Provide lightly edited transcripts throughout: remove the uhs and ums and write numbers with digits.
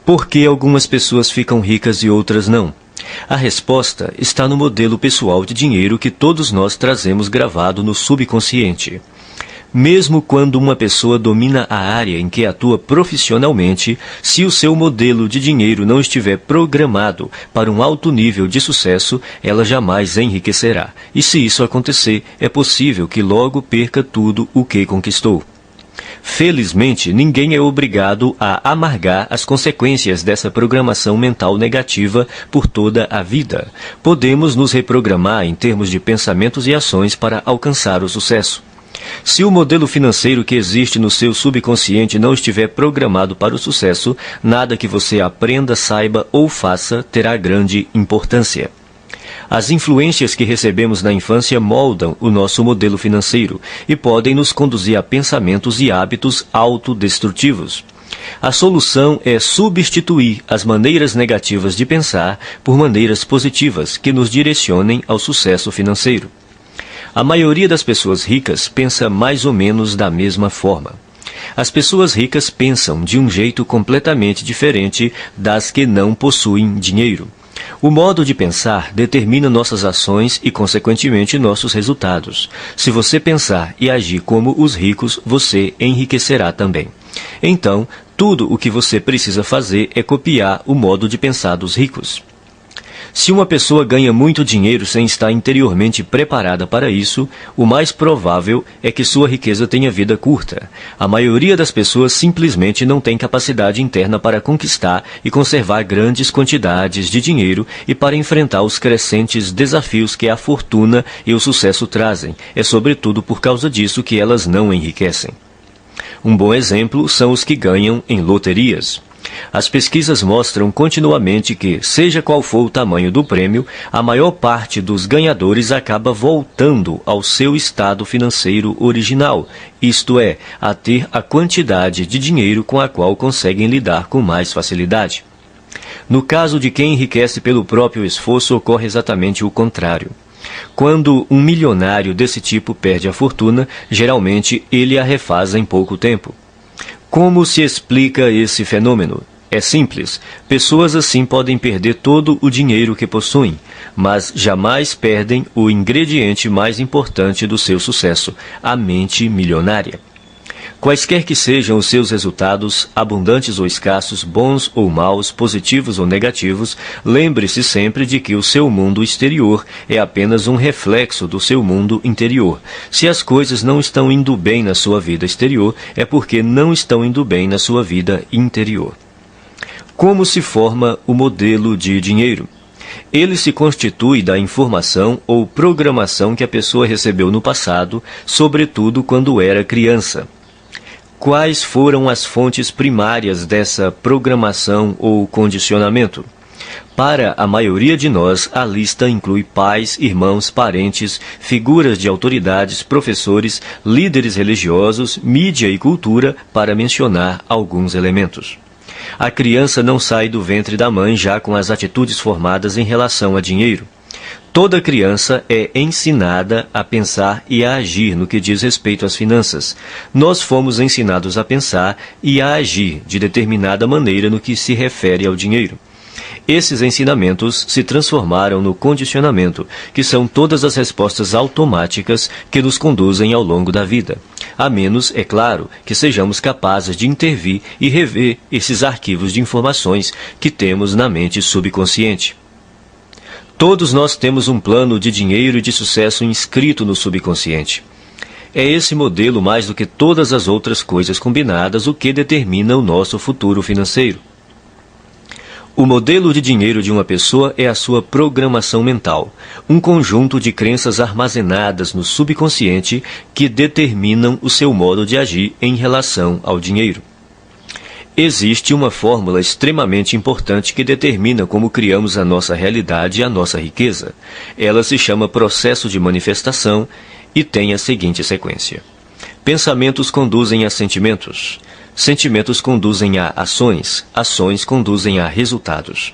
Por que algumas pessoas ficam ricas e outras não? A resposta está no modelo pessoal de dinheiro que todos nós trazemos gravado no subconsciente. Mesmo quando uma pessoa domina a área em que atua profissionalmente, se o seu modelo de dinheiro não estiver programado para um alto nível de sucesso, ela jamais enriquecerá. E se isso acontecer, é possível que logo perca tudo o que conquistou. Felizmente, ninguém é obrigado a amargar as consequências dessa programação mental negativa por toda a vida. Podemos nos reprogramar em termos de pensamentos e ações para alcançar o sucesso. Se o modelo financeiro que existe no seu subconsciente não estiver programado para o sucesso, nada que você aprenda, saiba ou faça terá grande importância. As influências que recebemos na infância moldam o nosso modelo financeiro e podem nos conduzir a pensamentos e hábitos autodestrutivos. A solução é substituir as maneiras negativas de pensar por maneiras positivas que nos direcionem ao sucesso financeiro. A maioria das pessoas ricas pensa mais ou menos da mesma forma. As pessoas ricas pensam de um jeito completamente diferente das que não possuem dinheiro. O modo de pensar determina nossas ações e, consequentemente, nossos resultados. Se você pensar e agir como os ricos, você enriquecerá também. Então, tudo o que você precisa fazer é copiar o modo de pensar dos ricos. Se uma pessoa ganha muito dinheiro sem estar interiormente preparada para isso, o mais provável é que sua riqueza tenha vida curta. A maioria das pessoas simplesmente não tem capacidade interna para conquistar e conservar grandes quantidades de dinheiro e para enfrentar os crescentes desafios que a fortuna e o sucesso trazem. É sobretudo por causa disso que elas não enriquecem. Um bom exemplo são os que ganham em loterias. As pesquisas mostram continuamente que, seja qual for o tamanho do prêmio, a maior parte dos ganhadores acaba voltando ao seu estado financeiro original, isto é, a ter a quantidade de dinheiro com a qual conseguem lidar com mais facilidade. No caso de quem enriquece pelo próprio esforço, ocorre exatamente o contrário. Quando um milionário desse tipo perde a fortuna, geralmente ele a refaz em pouco tempo. Como se explica esse fenômeno? É simples. Pessoas assim podem perder todo o dinheiro que possuem, mas jamais perdem o ingrediente mais importante do seu sucesso, a mente milionária. Quaisquer que sejam os seus resultados, abundantes ou escassos, bons ou maus, positivos ou negativos, lembre-se sempre de que o seu mundo exterior é apenas um reflexo do seu mundo interior. Se as coisas não estão indo bem na sua vida exterior, é porque não estão indo bem na sua vida interior. Como se forma o modelo de dinheiro? Ele se constitui da informação ou programação que a pessoa recebeu no passado, sobretudo quando era criança. Quais foram as fontes primárias dessa programação ou condicionamento? Para a maioria de nós, a lista inclui pais, irmãos, parentes, figuras de autoridades, professores, líderes religiosos, mídia e cultura, para mencionar alguns elementos. A criança não sai do ventre da mãe já com as atitudes formadas em relação a dinheiro. Toda criança é ensinada a pensar e a agir no que diz respeito às finanças. Nós fomos ensinados a pensar e a agir de determinada maneira no que se refere ao dinheiro. Esses ensinamentos se transformaram no condicionamento, que são todas as respostas automáticas que nos conduzem ao longo da vida. A menos, é claro, que sejamos capazes de intervir e rever esses arquivos de informações que temos na mente subconsciente. Todos nós temos um plano de dinheiro e de sucesso inscrito no subconsciente. É esse modelo, mais do que todas as outras coisas combinadas, o que determina o nosso futuro financeiro. O modelo de dinheiro de uma pessoa é a sua programação mental, um conjunto de crenças armazenadas no subconsciente que determinam o seu modo de agir em relação ao dinheiro. Existe uma fórmula extremamente importante que determina como criamos a nossa realidade e a nossa riqueza. Ela se chama processo de manifestação e tem a seguinte sequência. Pensamentos conduzem a sentimentos. Sentimentos conduzem a ações. Ações conduzem a resultados.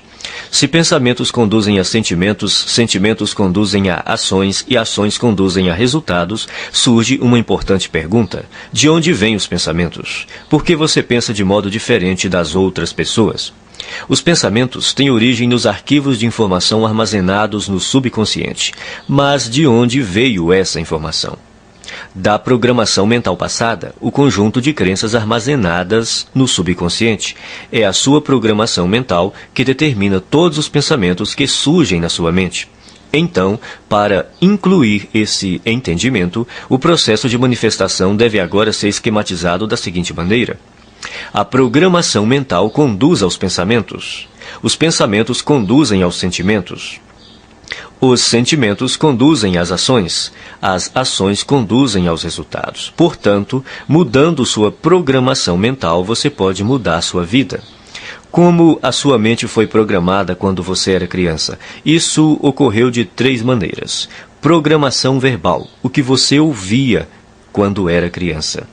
Se pensamentos conduzem a sentimentos, sentimentos conduzem a ações e ações conduzem a resultados, surge uma importante pergunta. De onde vêm os pensamentos? Por que você pensa de modo diferente das outras pessoas? Os pensamentos têm origem nos arquivos de informação armazenados no subconsciente. Mas de onde veio essa informação? Da programação mental passada, o conjunto de crenças armazenadas no subconsciente. É a sua programação mental que determina todos os pensamentos que surgem na sua mente. Então, para incluir esse entendimento, o processo de manifestação deve agora ser esquematizado da seguinte maneira. A programação mental conduz aos pensamentos. Os pensamentos conduzem aos sentimentos. Os sentimentos conduzem às ações. As ações conduzem aos resultados. Portanto, mudando sua programação mental, você pode mudar sua vida. Como a sua mente foi programada quando você era criança? Isso ocorreu de 3 maneiras. Programação verbal, o que você ouvia quando era criança.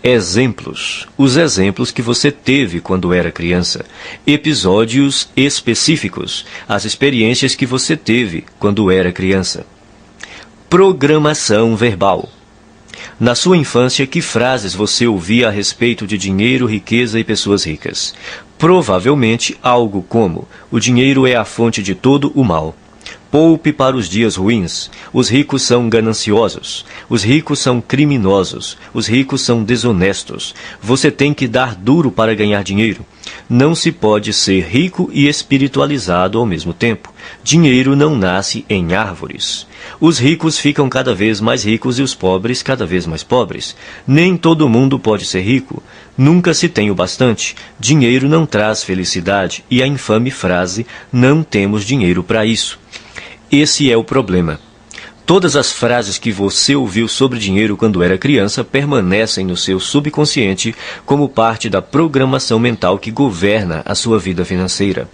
Exemplos, os exemplos que você teve quando era criança. Episódios específicos, as experiências que você teve quando era criança. Programação verbal. Na sua infância, que frases você ouvia a respeito de dinheiro, riqueza e pessoas ricas? Provavelmente algo como: o dinheiro é a fonte de todo o mal. Poupe para os dias ruins. Os ricos são gananciosos. Os ricos são criminosos. Os ricos são desonestos. Você tem que dar duro para ganhar dinheiro. Não se pode ser rico e espiritualizado ao mesmo tempo. Dinheiro não nasce em árvores. Os ricos ficam cada vez mais ricos e os pobres cada vez mais pobres. Nem todo mundo pode ser rico. Nunca se tem o bastante. Dinheiro não traz felicidade. E a infame frase: não temos dinheiro para isso. Esse é o problema. Todas as frases que você ouviu sobre dinheiro quando era criança permanecem no seu subconsciente como parte da programação mental que governa a sua vida financeira.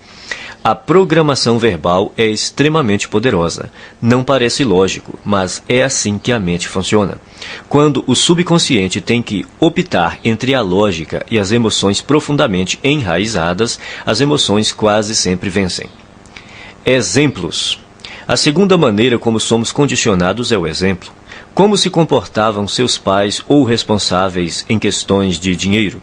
A programação verbal é extremamente poderosa. Não parece lógico, mas é assim que a mente funciona. Quando o subconsciente tem que optar entre a lógica e as emoções profundamente enraizadas, as emoções quase sempre vencem. Exemplos. A segunda maneira como somos condicionados é o exemplo. Como se comportavam seus pais ou responsáveis em questões de dinheiro?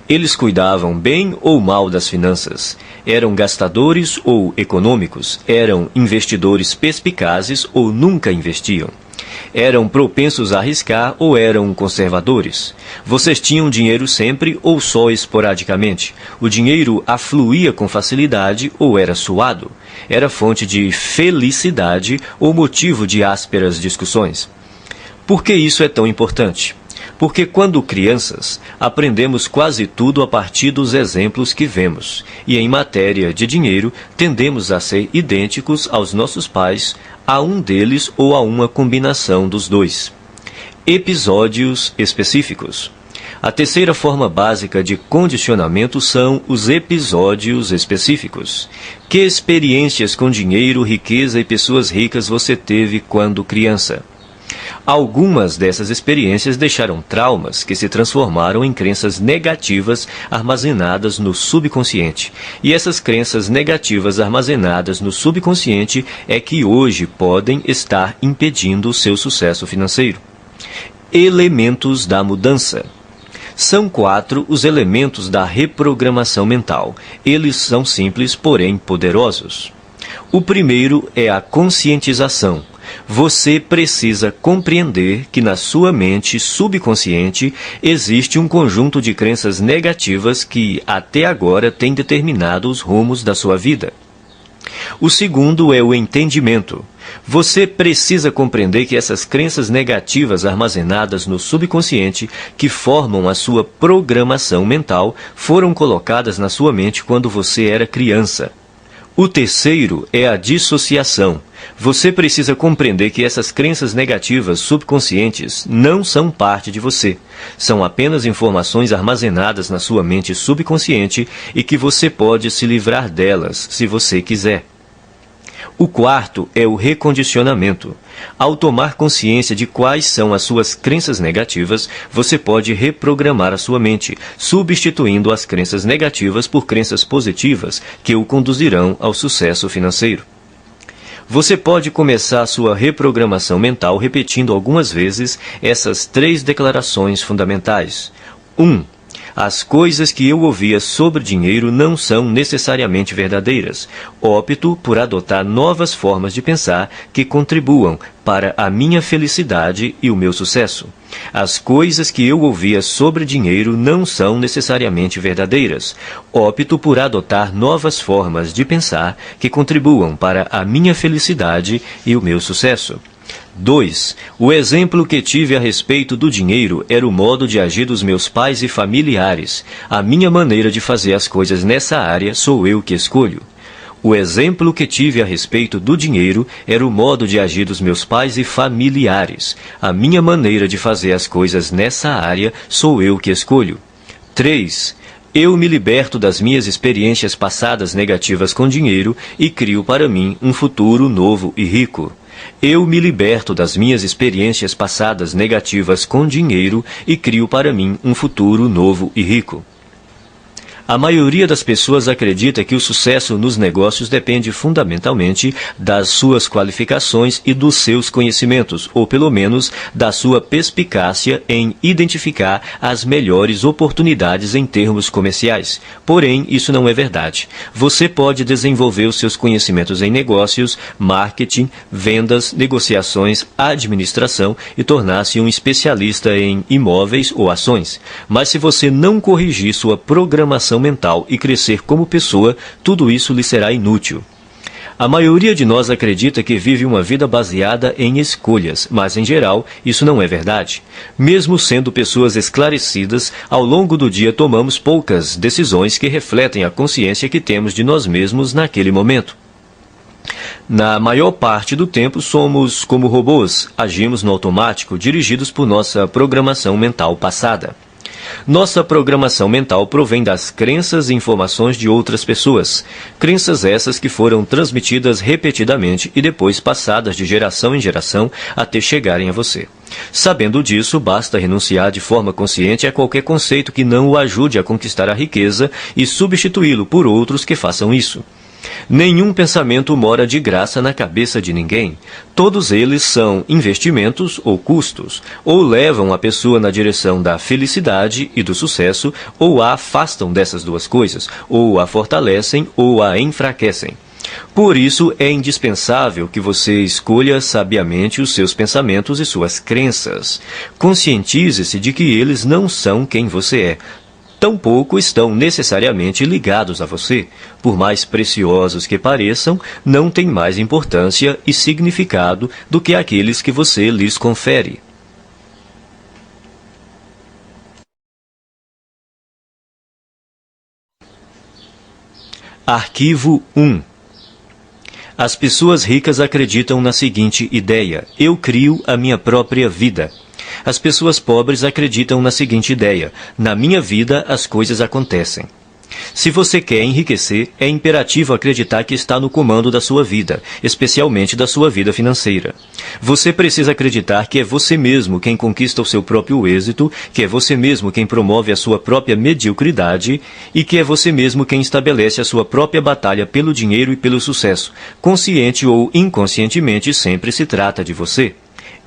Eles cuidavam bem ou mal das finanças? Eram gastadores ou econômicos? Eram investidores perspicazes ou nunca investiam? Eram propensos a arriscar ou eram conservadores? Vocês tinham dinheiro sempre ou só esporadicamente? O dinheiro afluía com facilidade ou era suado? Era fonte de felicidade ou motivo de ásperas discussões? Por que isso é tão importante? Porque quando crianças, aprendemos quase tudo a partir dos exemplos que vemos, e em matéria de dinheiro, tendemos a ser idênticos aos nossos pais, a um deles ou a uma combinação dos dois. Episódios específicos. A terceira forma básica de condicionamento são os episódios específicos. Que experiências com dinheiro, riqueza e pessoas ricas você teve quando criança? Algumas dessas experiências deixaram traumas que se transformaram em crenças negativas armazenadas no subconsciente. E essas crenças negativas armazenadas no subconsciente é que hoje podem estar impedindo o seu sucesso financeiro. Elementos da mudança. São 4 os elementos da reprogramação mental. Eles são simples, porém poderosos. O primeiro é a conscientização. Você precisa compreender que na sua mente subconsciente existe um conjunto de crenças negativas que até agora têm determinado os rumos da sua vida. O segundo é o entendimento. Você precisa compreender que essas crenças negativas armazenadas no subconsciente, que formam a sua programação mental, foram colocadas na sua mente quando você era criança. O terceiro é a dissociação. Você precisa compreender que essas crenças negativas subconscientes não são parte de você. São apenas informações armazenadas na sua mente subconsciente e que você pode se livrar delas, se você quiser. O quarto é o recondicionamento. Ao tomar consciência de quais são as suas crenças negativas, você pode reprogramar a sua mente, substituindo as crenças negativas por crenças positivas que o conduzirão ao sucesso financeiro. Você pode começar a sua reprogramação mental repetindo algumas vezes essas 3 declarações fundamentais. 1. As coisas que eu ouvia sobre dinheiro não são necessariamente verdadeiras. Opto por adotar novas formas de pensar que contribuam para a minha felicidade e o meu sucesso. As coisas que eu ouvia sobre dinheiro não são necessariamente verdadeiras. Opto por adotar novas formas de pensar que contribuam para a minha felicidade e o meu sucesso. 2. O exemplo que tive a respeito do dinheiro era o modo de agir dos meus pais e familiares. A minha maneira de fazer as coisas nessa área sou eu que escolho. O exemplo que tive a respeito do dinheiro era o modo de agir dos meus pais e familiares. A minha maneira de fazer as coisas nessa área sou eu que escolho. 3. Eu me liberto das minhas experiências passadas negativas com dinheiro e crio para mim um futuro novo e rico. Eu me liberto das minhas experiências passadas negativas com dinheiro e crio para mim um futuro novo e rico. A maioria das pessoas acredita que o sucesso nos negócios depende fundamentalmente das suas qualificações e dos seus conhecimentos, ou pelo menos da sua perspicácia em identificar as melhores oportunidades em termos comerciais. Porém, isso não é verdade. Você pode desenvolver os seus conhecimentos em negócios, marketing, vendas, negociações, administração e tornar-se um especialista em imóveis ou ações. Mas se você não corrigir sua programação mental e crescer como pessoa, tudo isso lhe será inútil. A maioria de nós acredita que vive uma vida baseada em escolhas, mas em geral isso não é verdade. Mesmo sendo pessoas esclarecidas, ao longo do dia tomamos poucas decisões que refletem a consciência que temos de nós mesmos naquele momento. Na maior parte do tempo somos como robôs, agimos no automático, dirigidos por nossa programação mental passada. Nossa programação mental provém das crenças e informações de outras pessoas. Crenças essas que foram transmitidas repetidamente e depois passadas de geração em geração até chegarem a você. Sabendo disso, basta renunciar de forma consciente a qualquer conceito que não o ajude a conquistar a riqueza e substituí-lo por outros que façam isso. Nenhum pensamento mora de graça na cabeça de ninguém. Todos eles são investimentos ou custos, ou levam a pessoa na direção da felicidade e do sucesso, ou a afastam dessas duas coisas, ou a fortalecem ou a enfraquecem. Por isso, é indispensável que você escolha sabiamente os seus pensamentos e suas crenças. Conscientize-se de que eles não são quem você é. Tampouco estão necessariamente ligados a você. Por mais preciosos que pareçam, não têm mais importância e significado do que aqueles que você lhes confere. Arquivo 1. As pessoas ricas acreditam na seguinte ideia: eu crio a minha própria vida. As pessoas pobres acreditam na seguinte ideia: na minha vida as coisas acontecem. Se você quer enriquecer, é imperativo acreditar que está no comando da sua vida, especialmente da sua vida financeira. Você precisa acreditar que é você mesmo quem conquista o seu próprio êxito, que é você mesmo quem promove a sua própria mediocridade e que é você mesmo quem estabelece a sua própria batalha pelo dinheiro e pelo sucesso. Consciente ou inconscientemente, sempre se trata de você.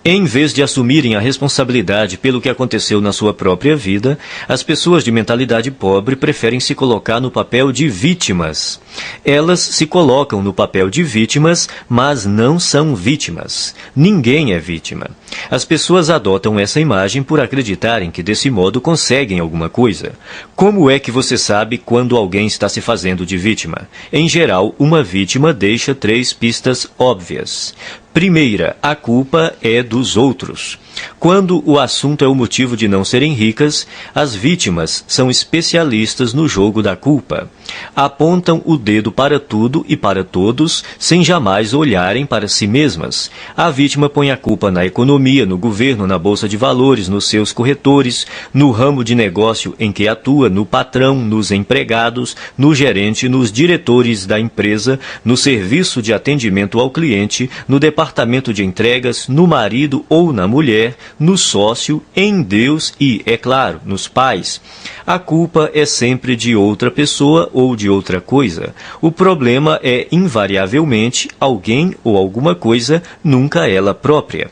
Em vez de assumirem a responsabilidade pelo que aconteceu na sua própria vida, as pessoas de mentalidade pobre preferem se colocar no papel de vítimas. Elas se colocam no papel de vítimas, mas não são vítimas. Ninguém é vítima. As pessoas adotam essa imagem por acreditarem que desse modo conseguem alguma coisa. Como é que você sabe quando alguém está se fazendo de vítima? Em geral, uma vítima deixa 3 pistas óbvias. Primeira, a culpa é dos outros. Quando o assunto é o motivo de não serem ricas, as vítimas são especialistas no jogo da culpa. Apontam o dedo para tudo e para todos, sem jamais olharem para si mesmas. A vítima põe a culpa na economia, no governo, na bolsa de valores, nos seus corretores, no ramo de negócio em que atua, no patrão, nos empregados, no gerente, nos diretores da empresa, no serviço de atendimento ao cliente, no departamento de entregas, no marido ou na mulher, no sócio, em Deus e, é claro, nos pais. A culpa é sempre de outra pessoa ou de outra coisa. O problema é, invariavelmente, alguém ou alguma coisa, nunca ela própria.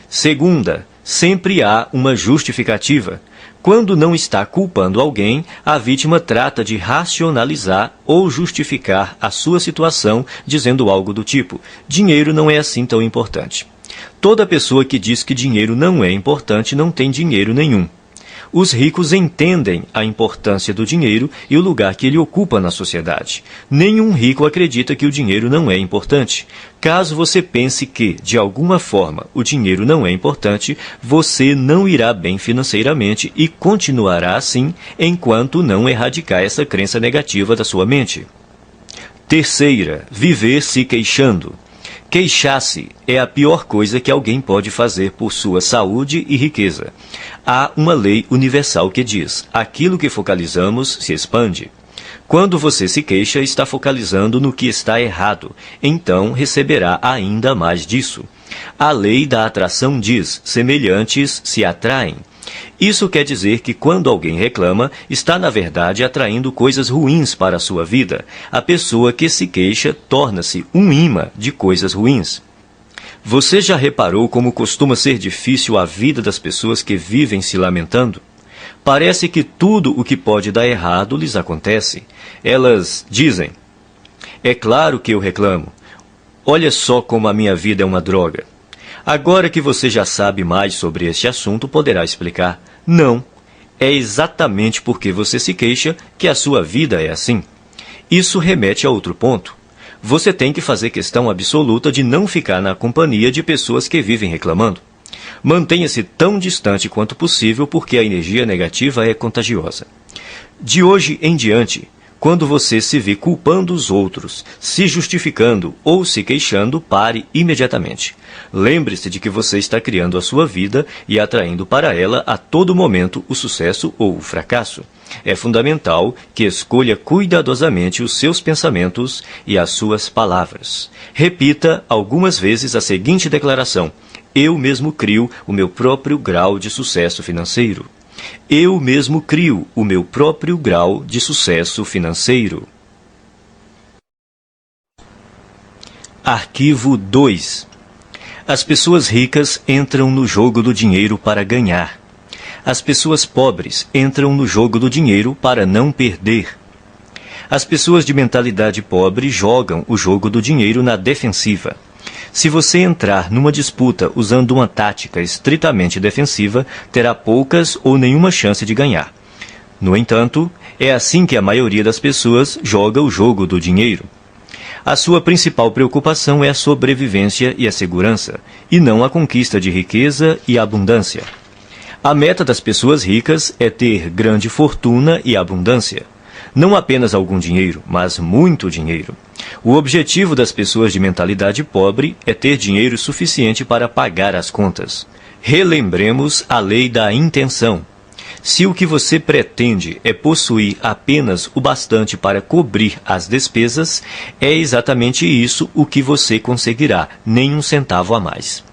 Segunda, sempre há uma justificativa. Quando não está culpando alguém, a vítima trata de racionalizar ou justificar a sua situação, dizendo algo do tipo: dinheiro não é assim tão importante. Toda pessoa que diz que dinheiro não é importante não tem dinheiro nenhum. Os ricos entendem a importância do dinheiro e o lugar que ele ocupa na sociedade. Nenhum rico acredita que o dinheiro não é importante. Caso você pense que, de alguma forma, o dinheiro não é importante, você não irá bem financeiramente e continuará assim enquanto não erradicar essa crença negativa da sua mente. Terceira, viver se queixando. Queixar-se é a pior coisa que alguém pode fazer por sua saúde e riqueza. Há uma lei universal que diz: aquilo que focalizamos se expande. Quando você se queixa, está focalizando no que está errado, então receberá ainda mais disso. A lei da atração diz: semelhantes se atraem. Isso quer dizer que quando alguém reclama, está na verdade atraindo coisas ruins para a sua vida. A pessoa que se queixa torna-se um imã de coisas ruins. Você já reparou como costuma ser difícil a vida das pessoas que vivem se lamentando? Parece que tudo o que pode dar errado lhes acontece. Elas dizem: é claro que eu reclamo. Olha só como a minha vida é uma droga. Agora que você já sabe mais sobre este assunto, poderá explicar: não, é exatamente porque você se queixa que a sua vida é assim. Isso remete a outro ponto. Você tem que fazer questão absoluta de não ficar na companhia de pessoas que vivem reclamando. Mantenha-se tão distante quanto possível porque a energia negativa é contagiosa. De hoje em diante, quando você se vê culpando os outros, se justificando ou se queixando, pare imediatamente. Lembre-se de que você está criando a sua vida e atraindo para ela a todo momento o sucesso ou o fracasso. É fundamental que escolha cuidadosamente os seus pensamentos e as suas palavras. Repita algumas vezes a seguinte declaração: eu mesmo crio o meu próprio grau de sucesso financeiro. Eu mesmo crio o meu próprio grau de sucesso financeiro. Arquivo 2. As pessoas ricas entram no jogo do dinheiro para ganhar. As pessoas pobres entram no jogo do dinheiro para não perder. As pessoas de mentalidade pobre jogam o jogo do dinheiro na defensiva. Se você entrar numa disputa usando uma tática estritamente defensiva, terá poucas ou nenhuma chance de ganhar. No entanto, é assim que a maioria das pessoas joga o jogo do dinheiro. A sua principal preocupação é a sobrevivência e a segurança, e não a conquista de riqueza e abundância. A meta das pessoas ricas é ter grande fortuna e abundância. Não apenas algum dinheiro, mas muito dinheiro. O objetivo das pessoas de mentalidade pobre é ter dinheiro suficiente para pagar as contas. Relembremos a lei da intenção. Se o que você pretende é possuir apenas o bastante para cobrir as despesas, é exatamente isso o que você conseguirá, nem um centavo a mais.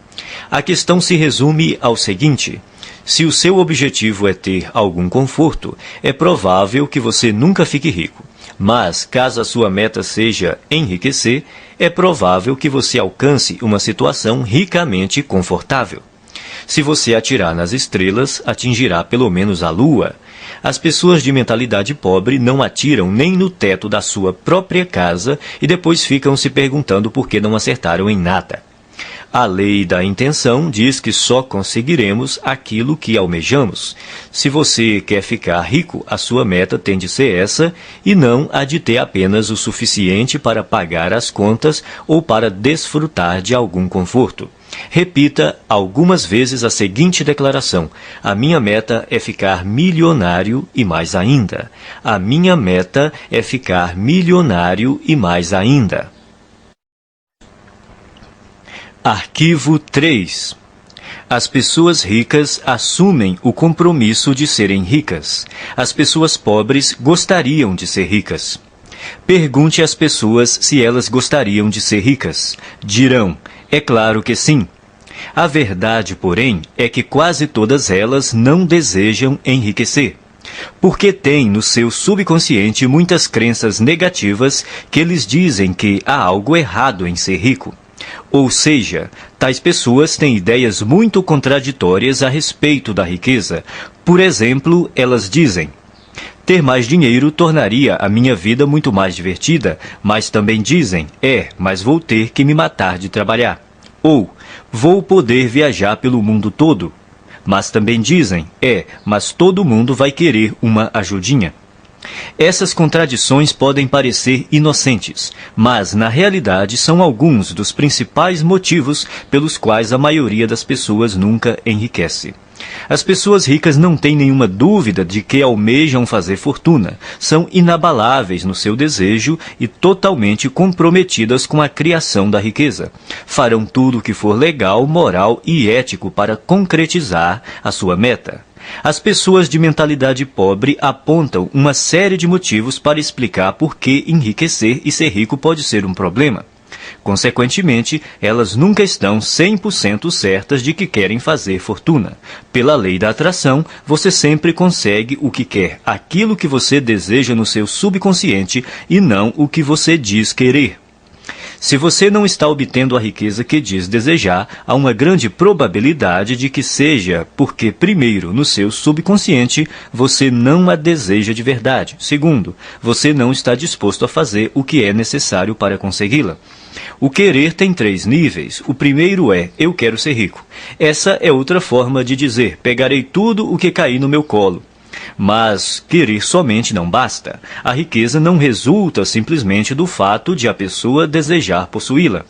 A questão se resume ao seguinte: se o seu objetivo é ter algum conforto, é provável que você nunca fique rico. Mas, caso a sua meta seja enriquecer, é provável que você alcance uma situação ricamente confortável. Se você atirar nas estrelas, atingirá pelo menos a lua. As pessoas de mentalidade pobre não atiram nem no teto da sua própria casa e depois ficam se perguntando por que não acertaram em nada. A lei da intenção diz que só conseguiremos aquilo que almejamos. Se você quer ficar rico, a sua meta tem de ser essa e não a de ter apenas o suficiente para pagar as contas ou para desfrutar de algum conforto. Repita algumas vezes a seguinte declaração: a minha meta é ficar milionário e mais ainda. A minha meta é ficar milionário e mais ainda. Arquivo 3. As pessoas ricas assumem o compromisso de serem ricas. As pessoas pobres gostariam de ser ricas. Pergunte às pessoas se elas gostariam de ser ricas. Dirão: é claro que sim. A verdade, porém, é que quase todas elas não desejam enriquecer, porque têm no seu subconsciente muitas crenças negativas que lhes dizem que há algo errado em ser rico. Ou seja, tais pessoas têm ideias muito contraditórias a respeito da riqueza. Por exemplo, elas dizem: ter mais dinheiro tornaria a minha vida muito mais divertida, mas também dizem: mas vou ter que me matar de trabalhar. Ou, vou poder viajar pelo mundo todo. Mas também dizem: mas todo mundo vai querer uma ajudinha. Essas contradições podem parecer inocentes, mas na realidade são alguns dos principais motivos pelos quais a maioria das pessoas nunca enriquece. As pessoas ricas não têm nenhuma dúvida de que almejam fazer fortuna, são inabaláveis no seu desejo e totalmente comprometidas com a criação da riqueza. Farão tudo o que for legal, moral e ético para concretizar a sua meta. As pessoas de mentalidade pobre apontam uma série de motivos para explicar por que enriquecer e ser rico pode ser um problema. Consequentemente, elas nunca estão 100% certas de que querem fazer fortuna. Pela lei da atração, você sempre consegue o que quer, aquilo que você deseja no seu subconsciente e não o que você diz querer. Se você não está obtendo a riqueza que diz desejar, há uma grande probabilidade de que seja porque, primeiro, no seu subconsciente, você não a deseja de verdade. Segundo, você não está disposto a fazer o que é necessário para consegui-la. O querer tem 3 níveis. O primeiro é: eu quero ser rico. Essa é outra forma de dizer: pegarei tudo o que cair no meu colo. Mas querer somente não basta. A riqueza não resulta simplesmente do fato de a pessoa desejar possuí-la.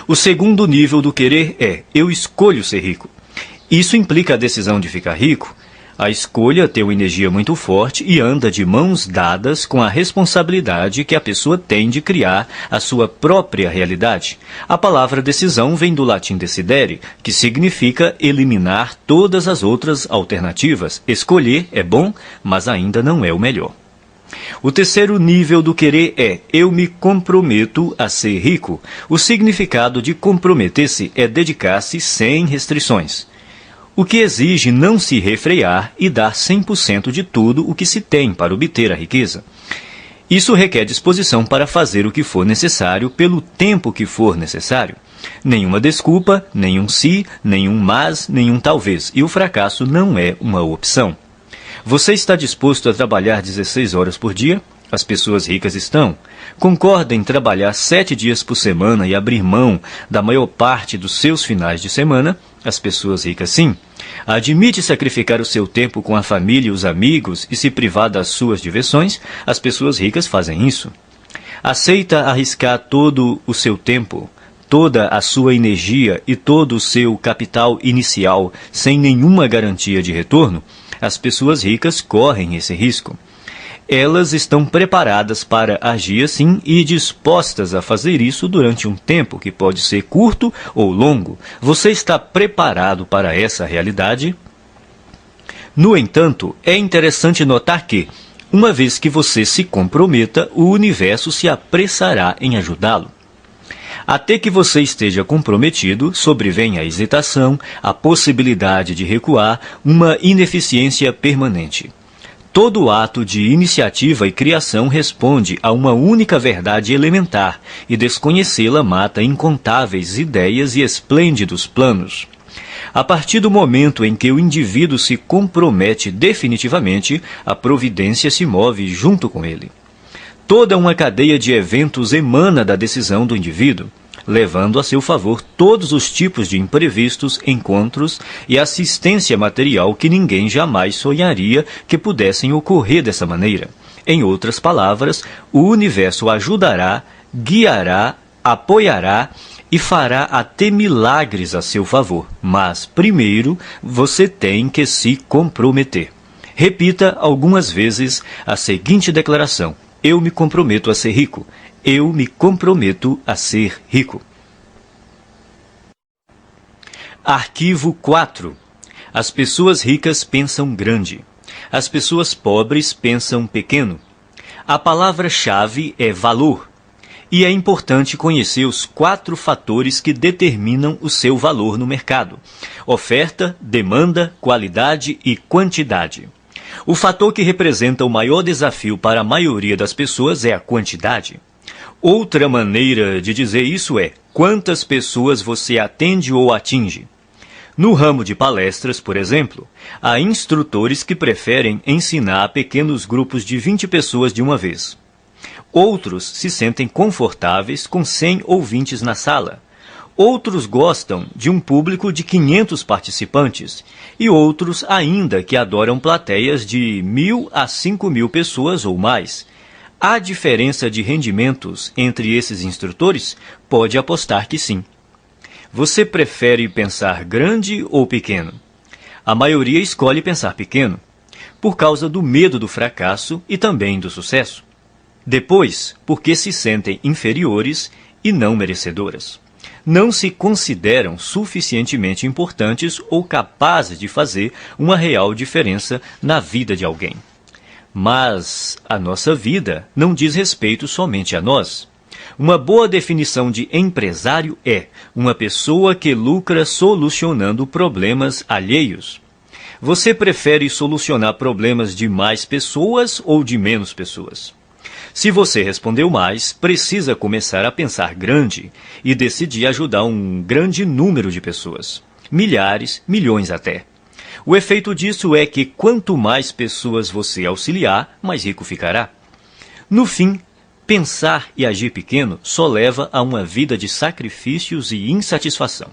O segundo nível do querer é: eu escolho ser rico. Isso implica a decisão de ficar rico. A escolha tem uma energia muito forte e anda de mãos dadas com a responsabilidade que a pessoa tem de criar a sua própria realidade. A palavra decisão vem do latim decidere, que significa eliminar todas as outras alternativas. Escolher é bom, mas ainda não é o melhor. O terceiro nível do querer é: eu me comprometo a ser rico. O significado de comprometer-se é dedicar-se sem restrições, o que exige não se refrear e dar 100% de tudo o que se tem para obter a riqueza. Isso requer disposição para fazer o que for necessário pelo tempo que for necessário. Nenhuma desculpa, nenhum se, nenhum mas, nenhum talvez. E o fracasso não é uma opção. Você está disposto a trabalhar 16 horas por dia? As pessoas ricas estão. Concorda em trabalhar 7 dias por semana e abrir mão da maior parte dos seus finais de semana? As pessoas ricas sim. Admite sacrificar o seu tempo com a família e os amigos e se privar das suas diversões? As pessoas ricas fazem isso. Aceita arriscar todo o seu tempo, toda a sua energia e todo o seu capital inicial sem nenhuma garantia de retorno? As pessoas ricas correm esse risco. Elas estão preparadas para agir assim e dispostas a fazer isso durante um tempo que pode ser curto ou longo. Você está preparado para essa realidade? No entanto, é interessante notar que, uma vez que você se comprometa, o universo se apressará em ajudá-lo. Até que você esteja comprometido, sobrevém a hesitação, a possibilidade de recuar, uma ineficiência permanente. Todo ato de iniciativa e criação responde a uma única verdade elementar, e desconhecê-la mata incontáveis ideias e esplêndidos planos. A partir do momento em que o indivíduo se compromete definitivamente, a providência se move junto com ele. Toda uma cadeia de eventos emana da decisão do indivíduo, levando a seu favor todos os tipos de imprevistos, encontros e assistência material que ninguém jamais sonharia que pudessem ocorrer dessa maneira. Em outras palavras, o universo ajudará, guiará, apoiará e fará até milagres a seu favor. Mas, primeiro, você tem que se comprometer. Repita algumas vezes a seguinte declaração: eu me comprometo a ser rico. Eu me comprometo a ser rico. Arquivo 4. As pessoas ricas pensam grande. As pessoas pobres pensam pequeno. A palavra-chave é valor. E é importante conhecer os 4 fatores que determinam o seu valor no mercado: oferta, demanda, qualidade e quantidade. O fator que representa o maior desafio para a maioria das pessoas é a quantidade. Outra maneira de dizer isso é quantas pessoas você atende ou atinge. No ramo de palestras, por exemplo, há instrutores que preferem ensinar a pequenos grupos de 20 pessoas de uma vez. Outros se sentem confortáveis com 100 ouvintes na sala. Outros gostam de um público de 500 participantes e outros ainda que adoram plateias de 1.000 a 5.000 pessoas ou mais. Há diferença de rendimentos entre esses instrutores? Pode apostar que sim. Você prefere pensar grande ou pequeno? A maioria escolhe pensar pequeno, por causa do medo do fracasso e também do sucesso. Depois, porque se sentem inferiores e não merecedoras. Não se consideram suficientemente importantes ou capazes de fazer uma real diferença na vida de alguém. Mas a nossa vida não diz respeito somente a nós. Uma boa definição de empresário é uma pessoa que lucra solucionando problemas alheios. Você prefere solucionar problemas de mais pessoas ou de menos pessoas? Se você respondeu mais, precisa começar a pensar grande e decidir ajudar um grande número de pessoas. Milhares, milhões até. O efeito disso é que quanto mais pessoas você auxiliar, mais rico ficará. No fim, pensar e agir pequeno só leva a uma vida de sacrifícios e insatisfação.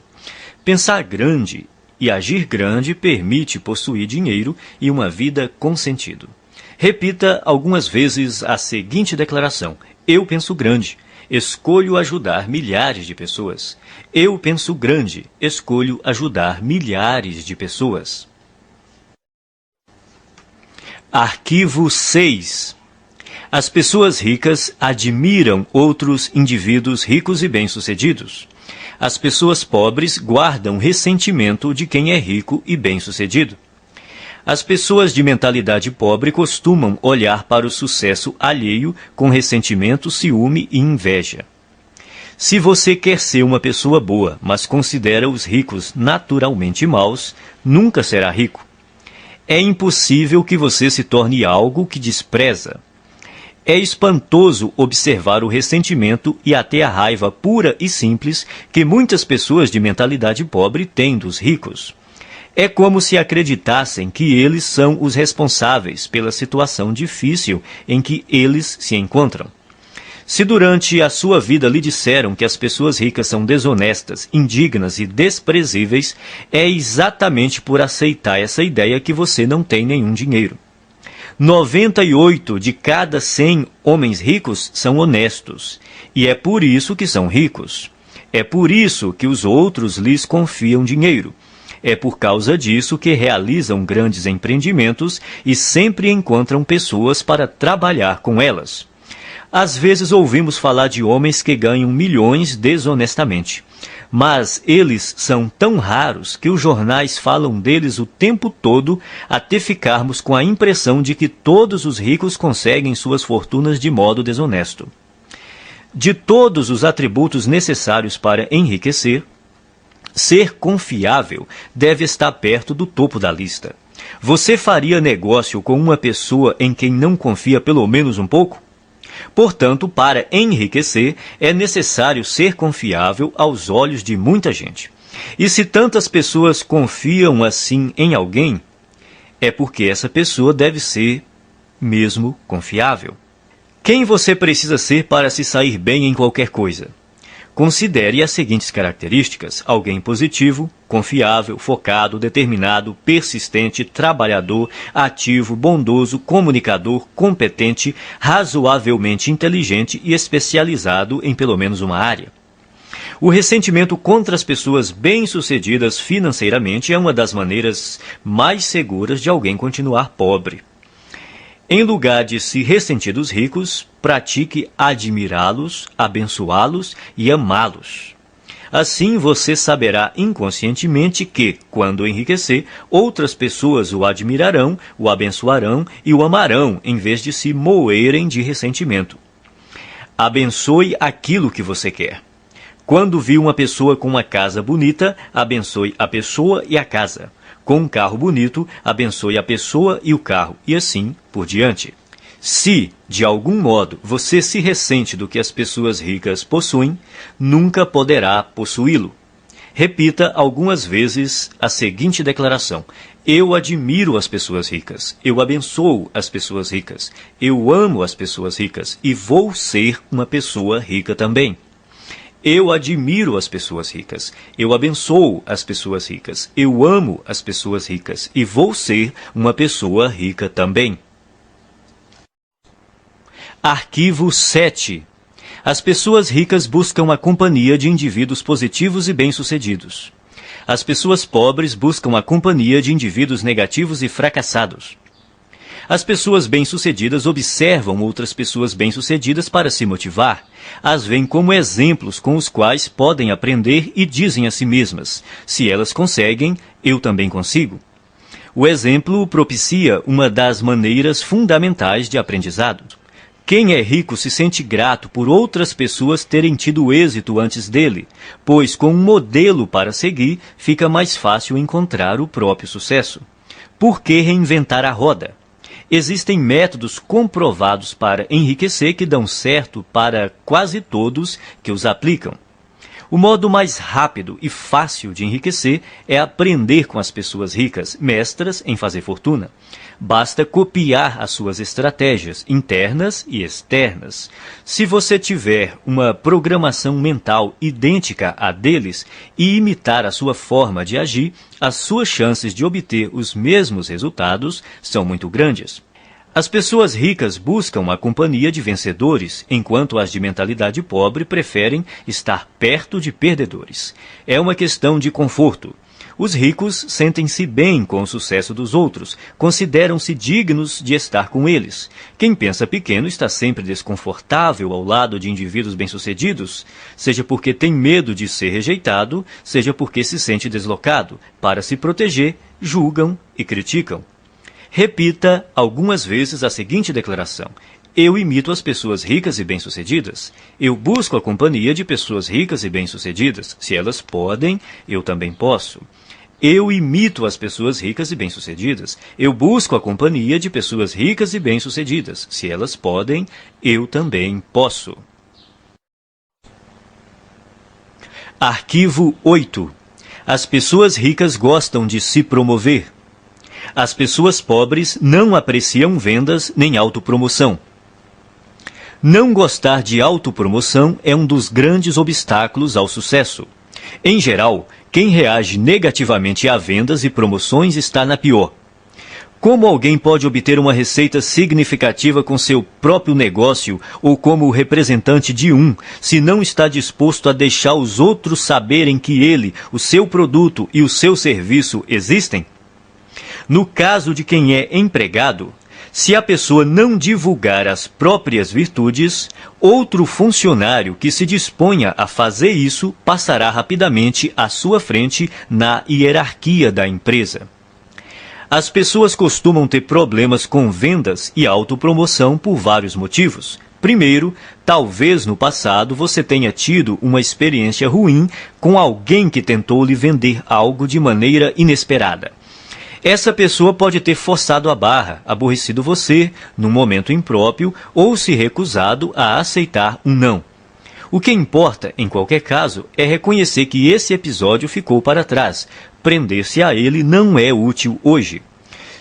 Pensar grande e agir grande permite possuir dinheiro e uma vida com sentido. Repita algumas vezes a seguinte declaração: eu penso grande, escolho ajudar milhares de pessoas. Eu penso grande, escolho ajudar milhares de pessoas. Arquivo 6. As pessoas ricas admiram outros indivíduos ricos e bem-sucedidos. As pessoas pobres guardam ressentimento de quem é rico e bem-sucedido. As pessoas de mentalidade pobre costumam olhar para o sucesso alheio com ressentimento, ciúme e inveja. Se você quer ser uma pessoa boa, mas considera os ricos naturalmente maus, nunca será rico. É impossível que você se torne algo que despreza. É espantoso observar o ressentimento e até a raiva pura e simples que muitas pessoas de mentalidade pobre têm dos ricos. É como se acreditassem que eles são os responsáveis pela situação difícil em que eles se encontram. Se durante a sua vida lhe disseram que as pessoas ricas são desonestas, indignas e desprezíveis, é exatamente por aceitar essa ideia que você não tem nenhum dinheiro. 98 de cada 100 homens ricos são honestos, e é por isso que são ricos. É por isso que os outros lhes confiam dinheiro. É por causa disso que realizam grandes empreendimentos e sempre encontram pessoas para trabalhar com elas. Às vezes ouvimos falar de homens que ganham milhões desonestamente, mas eles são tão raros que os jornais falam deles o tempo todo até ficarmos com a impressão de que todos os ricos conseguem suas fortunas de modo desonesto. De todos os atributos necessários para enriquecer, ser confiável deve estar perto do topo da lista. Você faria negócio com uma pessoa em quem não confia pelo menos um pouco? Portanto, para enriquecer, é necessário ser confiável aos olhos de muita gente. E se tantas pessoas confiam assim em alguém, é porque essa pessoa deve ser mesmo confiável. Quem você precisa ser para se sair bem em qualquer coisa? Considere as seguintes características: alguém positivo, confiável, focado, determinado, persistente, trabalhador, ativo, bondoso, comunicador, competente, razoavelmente inteligente e especializado em pelo menos uma área. O ressentimento contra as pessoas bem-sucedidas financeiramente é uma das maneiras mais seguras de alguém continuar pobre. Em lugar de se ressentir dos ricos, pratique admirá-los, abençoá-los e amá-los. Assim você saberá inconscientemente que, quando enriquecer, outras pessoas o admirarão, o abençoarão e o amarão, em vez de se moerem de ressentimento. Abençoe aquilo que você quer. Quando vir uma pessoa com uma casa bonita, abençoe a pessoa e a casa. Com um carro bonito, abençoe a pessoa e o carro, e assim por diante. Se, de algum modo, você se ressente do que as pessoas ricas possuem, nunca poderá possuí-lo. Repita algumas vezes a seguinte declaração: eu admiro as pessoas ricas, eu abençoo as pessoas ricas, eu amo as pessoas ricas e vou ser uma pessoa rica também. Eu admiro as pessoas ricas, eu abençoo as pessoas ricas, eu amo as pessoas ricas e vou ser uma pessoa rica também. Arquivo 7. As pessoas ricas buscam a companhia de indivíduos positivos e bem-sucedidos. As pessoas pobres buscam a companhia de indivíduos negativos e fracassados. As pessoas bem-sucedidas observam outras pessoas bem-sucedidas para se motivar. As veem como exemplos com os quais podem aprender e dizem a si mesmas: se elas conseguem, eu também consigo. O exemplo propicia uma das maneiras fundamentais de aprendizado. Quem é rico se sente grato por outras pessoas terem tido êxito antes dele, pois com um modelo para seguir, fica mais fácil encontrar o próprio sucesso. Por que reinventar a roda? Existem métodos comprovados para enriquecer que dão certo para quase todos que os aplicam. O modo mais rápido e fácil de enriquecer é aprender com as pessoas ricas, mestras em fazer fortuna. Basta copiar as suas estratégias internas e externas. Se você tiver uma programação mental idêntica à deles e imitar a sua forma de agir, as suas chances de obter os mesmos resultados são muito grandes. As pessoas ricas buscam a companhia de vencedores, enquanto as de mentalidade pobre preferem estar perto de perdedores. É uma questão de conforto. Os ricos sentem-se bem com o sucesso dos outros, consideram-se dignos de estar com eles. Quem pensa pequeno está sempre desconfortável ao lado de indivíduos bem-sucedidos, seja porque tem medo de ser rejeitado, seja porque se sente deslocado. Para se proteger, julgam e criticam. Repita algumas vezes a seguinte declaração: eu imito as pessoas ricas e bem-sucedidas. Eu busco a companhia de pessoas ricas e bem-sucedidas. Se elas podem, eu também posso. Eu imito as pessoas ricas e bem-sucedidas. Eu busco a companhia de pessoas ricas e bem-sucedidas. Se elas podem, eu também posso. Arquivo 8. As pessoas ricas gostam de se promover. As pessoas pobres não apreciam vendas nem autopromoção. Não gostar de autopromoção é um dos grandes obstáculos ao sucesso. Em geral, quem reage negativamente a vendas e promoções está na pior. Como alguém pode obter uma receita significativa com seu próprio negócio ou como representante de um, se não está disposto a deixar os outros saberem que ele, o seu produto e o seu serviço existem? No caso de quem é empregado, se a pessoa não divulgar as próprias virtudes, outro funcionário que se disponha a fazer isso passará rapidamente à sua frente na hierarquia da empresa. As pessoas costumam ter problemas com vendas e autopromoção por vários motivos. Primeiro, talvez no passado você tenha tido uma experiência ruim com alguém que tentou lhe vender algo de maneira inesperada. Essa pessoa pode ter forçado a barra, aborrecido você num momento impróprio ou se recusado a aceitar um não. O que importa, em qualquer caso, é reconhecer que esse episódio ficou para trás. Prender-se a ele não é útil hoje.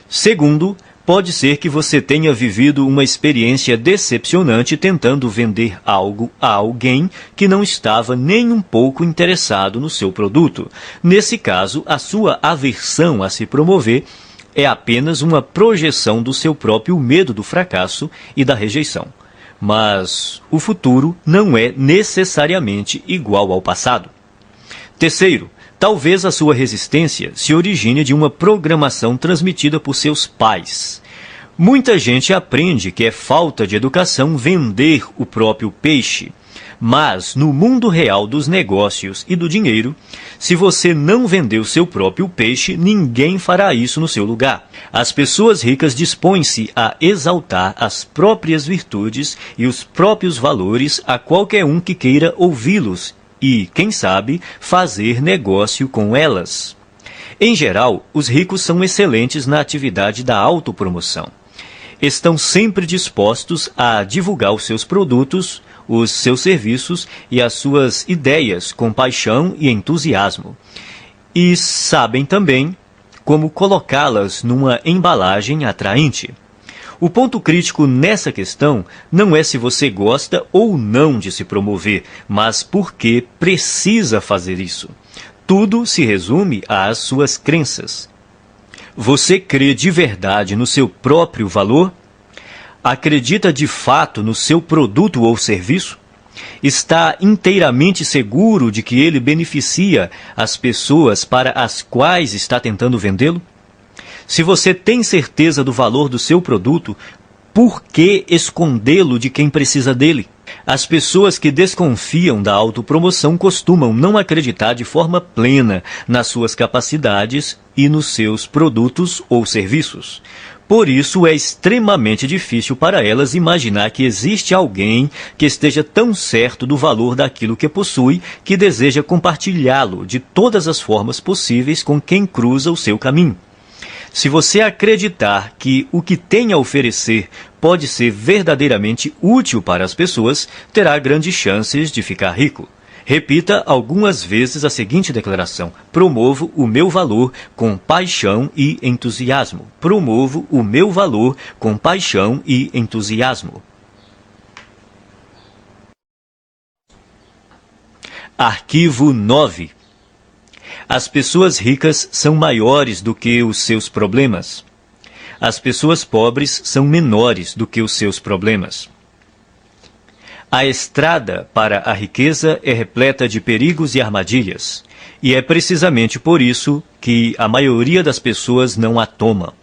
Segundo, pode ser que você tenha vivido uma experiência decepcionante tentando vender algo a alguém que não estava nem um pouco interessado no seu produto. Nesse caso, a sua aversão a se promover é apenas uma projeção do seu próprio medo do fracasso e da rejeição. Mas o futuro não é necessariamente igual ao passado. Terceiro, talvez a sua resistência se origine de uma programação transmitida por seus pais. Muita gente aprende que é falta de educação vender o próprio peixe. Mas, no mundo real dos negócios e do dinheiro, se você não vender o seu próprio peixe, ninguém fará isso no seu lugar. As pessoas ricas dispõem-se a exaltar as próprias virtudes e os próprios valores a qualquer um que queira ouvi-los e, quem sabe, fazer negócio com elas. Em geral, os ricos são excelentes na atividade da autopromoção. Estão sempre dispostos a divulgar os seus produtos, os seus serviços e as suas ideias com paixão e entusiasmo. E sabem também como colocá-las numa embalagem atraente. O ponto crítico nessa questão não é se você gosta ou não de se promover, mas por que precisa fazer isso. Tudo se resume às suas crenças. Você crê de verdade no seu próprio valor? Acredita de fato no seu produto ou serviço? Está inteiramente seguro de que ele beneficia as pessoas para as quais está tentando vendê-lo? Se você tem certeza do valor do seu produto, por que escondê-lo de quem precisa dele? As pessoas que desconfiam da autopromoção costumam não acreditar de forma plena nas suas capacidades e nos seus produtos ou serviços. Por isso, é extremamente difícil para elas imaginar que existe alguém que esteja tão certo do valor daquilo que possui que deseja compartilhá-lo de todas as formas possíveis com quem cruza o seu caminho. Se você acreditar que o que tem a oferecer pode ser verdadeiramente útil para as pessoas, terá grandes chances de ficar rico. Repita algumas vezes a seguinte declaração: promovo o meu valor com paixão e entusiasmo. Promovo o meu valor com paixão e entusiasmo. Arquivo 9. As pessoas ricas são maiores do que os seus problemas. As pessoas pobres são menores do que os seus problemas. A estrada para a riqueza é repleta de perigos e armadilhas, e é precisamente por isso que a maioria das pessoas não a toma.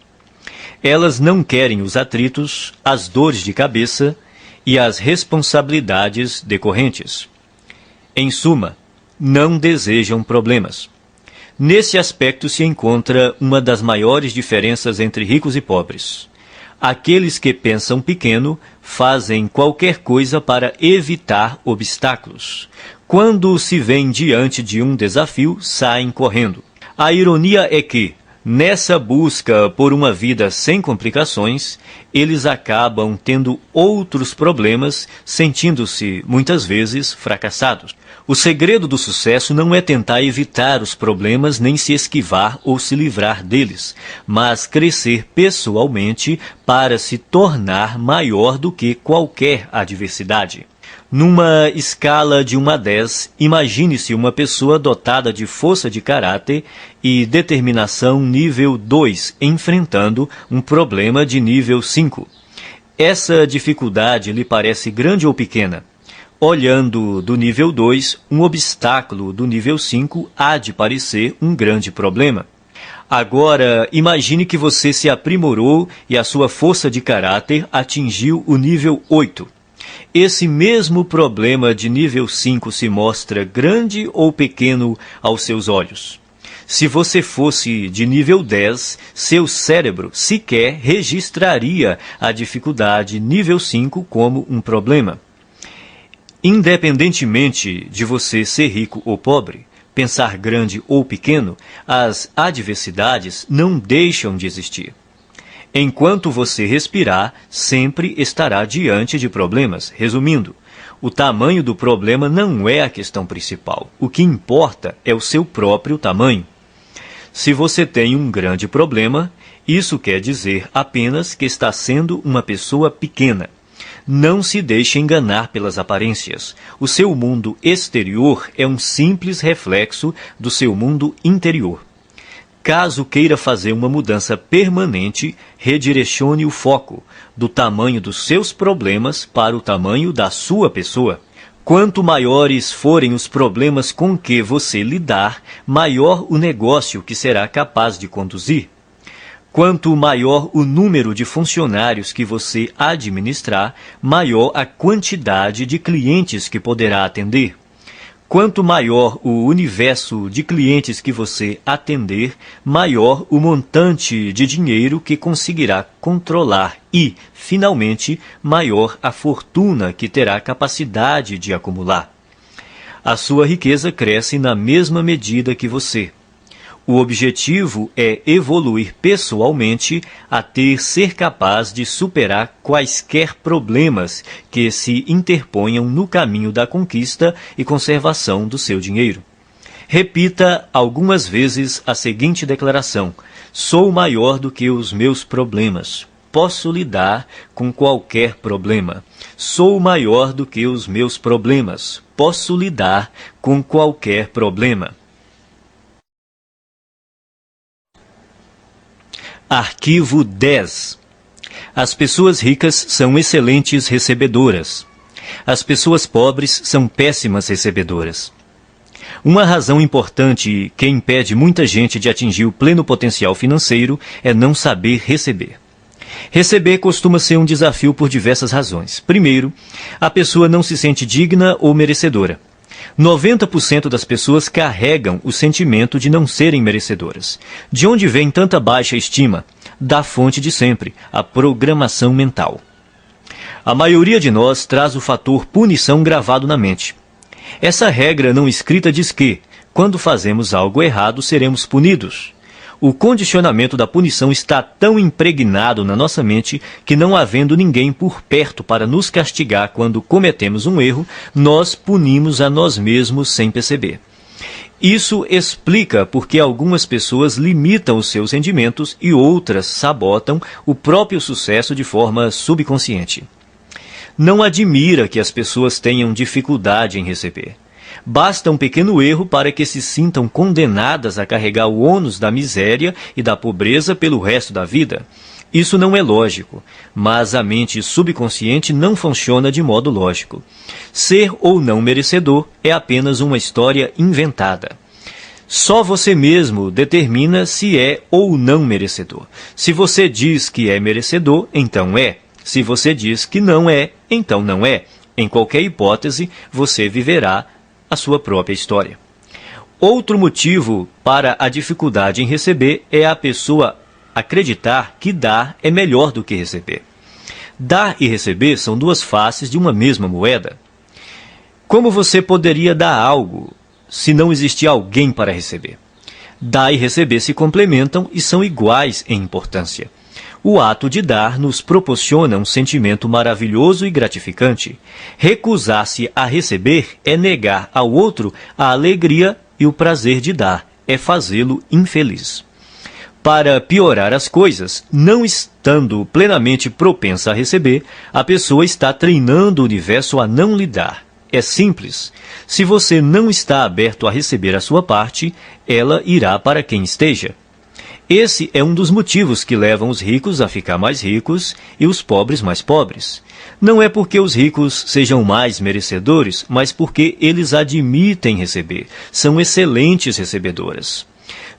Elas não querem os atritos, as dores de cabeça e as responsabilidades decorrentes. Em suma, não desejam problemas. Nesse aspecto se encontra uma das maiores diferenças entre ricos e pobres. Aqueles que pensam pequeno fazem qualquer coisa para evitar obstáculos. Quando se veem diante de um desafio, saem correndo. A ironia é que, nessa busca por uma vida sem complicações, eles acabam tendo outros problemas, sentindo-se, muitas vezes, fracassados. O segredo do sucesso não é tentar evitar os problemas nem se esquivar ou se livrar deles, mas crescer pessoalmente para se tornar maior do que qualquer adversidade. Numa escala de 1 a 10, imagine-se uma pessoa dotada de força de caráter e determinação nível 2, enfrentando um problema de nível 5. Essa dificuldade lhe parece grande ou pequena? Olhando do nível 2, um obstáculo do nível 5 há de parecer um grande problema. Agora, imagine que você se aprimorou e a sua força de caráter atingiu o nível 8. Esse mesmo problema de nível 5 se mostra grande ou pequeno aos seus olhos? Se você fosse de nível 10, seu cérebro sequer registraria a dificuldade nível 5 como um problema. Independentemente de você ser rico ou pobre, pensar grande ou pequeno, as adversidades não deixam de existir. Enquanto você respirar, sempre estará diante de problemas. Resumindo, o tamanho do problema não é a questão principal. O que importa é o seu próprio tamanho. Se você tem um grande problema, isso quer dizer apenas que está sendo uma pessoa pequena. Não se deixe enganar pelas aparências. O seu mundo exterior é um simples reflexo do seu mundo interior. Caso queira fazer uma mudança permanente, redirecione o foco do tamanho dos seus problemas para o tamanho da sua pessoa. Quanto maiores forem os problemas com que você lidar, maior o negócio que será capaz de conduzir. Quanto maior o número de funcionários que você administrar, maior a quantidade de clientes que poderá atender. Quanto maior o universo de clientes que você atender, maior o montante de dinheiro que conseguirá controlar e, finalmente, maior a fortuna que terá capacidade de acumular. A sua riqueza cresce na mesma medida que você. O objetivo é evoluir pessoalmente até ser capaz de superar quaisquer problemas que se interponham no caminho da conquista e conservação do seu dinheiro. Repita algumas vezes a seguinte declaração: sou maior do que os meus problemas. Posso lidar com qualquer problema. Sou maior do que os meus problemas. Posso lidar com qualquer problema. Arquivo 10. As pessoas ricas são excelentes recebedoras. As pessoas pobres são péssimas recebedoras. Uma razão importante que impede muita gente de atingir o pleno potencial financeiro é não saber receber. Receber costuma ser um desafio por diversas razões. Primeiro, a pessoa não se sente digna ou merecedora. 90% das pessoas carregam o sentimento de não serem merecedoras. De onde vem tanta baixa estima? Da fonte de sempre, a programação mental. A maioria de nós traz o fator punição gravado na mente. Essa regra não escrita diz que, quando fazemos algo errado, seremos punidos. O condicionamento da punição está tão impregnado na nossa mente que, não havendo ninguém por perto para nos castigar quando cometemos um erro, nós punimos a nós mesmos sem perceber. Isso explica por que algumas pessoas limitam os seus rendimentos e outras sabotam o próprio sucesso de forma subconsciente. Não admira que as pessoas tenham dificuldade em receber. Basta um pequeno erro para que se sintam condenadas a carregar o ônus da miséria e da pobreza pelo resto da vida. Isso não é lógico, mas a mente subconsciente não funciona de modo lógico. Ser ou não merecedor é apenas uma história inventada. Só você mesmo determina se é ou não merecedor. Se você diz que é merecedor, então é. Se você diz que não é, então não é. Em qualquer hipótese, você viverá a sua própria história. Outro motivo para a dificuldade em receber é a pessoa acreditar que dar é melhor do que receber. Dar e receber são duas faces de uma mesma moeda. Como você poderia dar algo se não existir alguém para receber? Dar e receber se complementam e são iguais em importância. O ato de dar nos proporciona um sentimento maravilhoso e gratificante. Recusar-se a receber é negar ao outro a alegria e o prazer de dar, é fazê-lo infeliz. Para piorar as coisas, não estando plenamente propensa a receber, a pessoa está treinando o universo a não lhe dar. É simples. Se você não está aberto a receber a sua parte, ela irá para quem esteja. Esse é um dos motivos que levam os ricos a ficar mais ricos e os pobres mais pobres. Não é porque os ricos sejam mais merecedores, mas porque eles admitem receber. São excelentes recebedoras.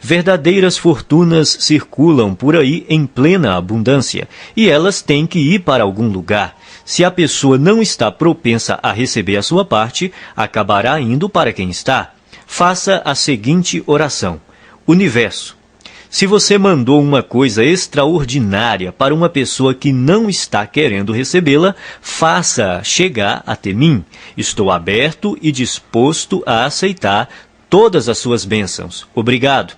Verdadeiras fortunas circulam por aí em plena abundância, e elas têm que ir para algum lugar. Se a pessoa não está propensa a receber a sua parte, acabará indo para quem está. Faça a seguinte oração: Universo, se você mandou uma coisa extraordinária para uma pessoa que não está querendo recebê-la, faça chegar até mim. Estou aberto e disposto a aceitar todas as suas bênçãos. Obrigado.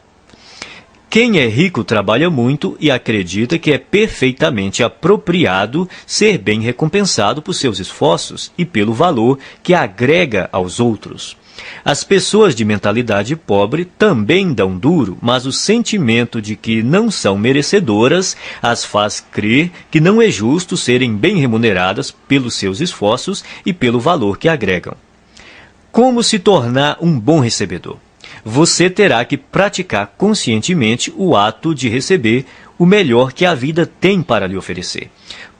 Quem é rico trabalha muito e acredita que é perfeitamente apropriado ser bem recompensado por seus esforços e pelo valor que agrega aos outros. As pessoas de mentalidade pobre também dão duro, mas o sentimento de que não são merecedoras as faz crer que não é justo serem bem remuneradas pelos seus esforços e pelo valor que agregam. Como se tornar um bom recebedor? Você terá que praticar conscientemente o ato de receber o melhor que a vida tem para lhe oferecer.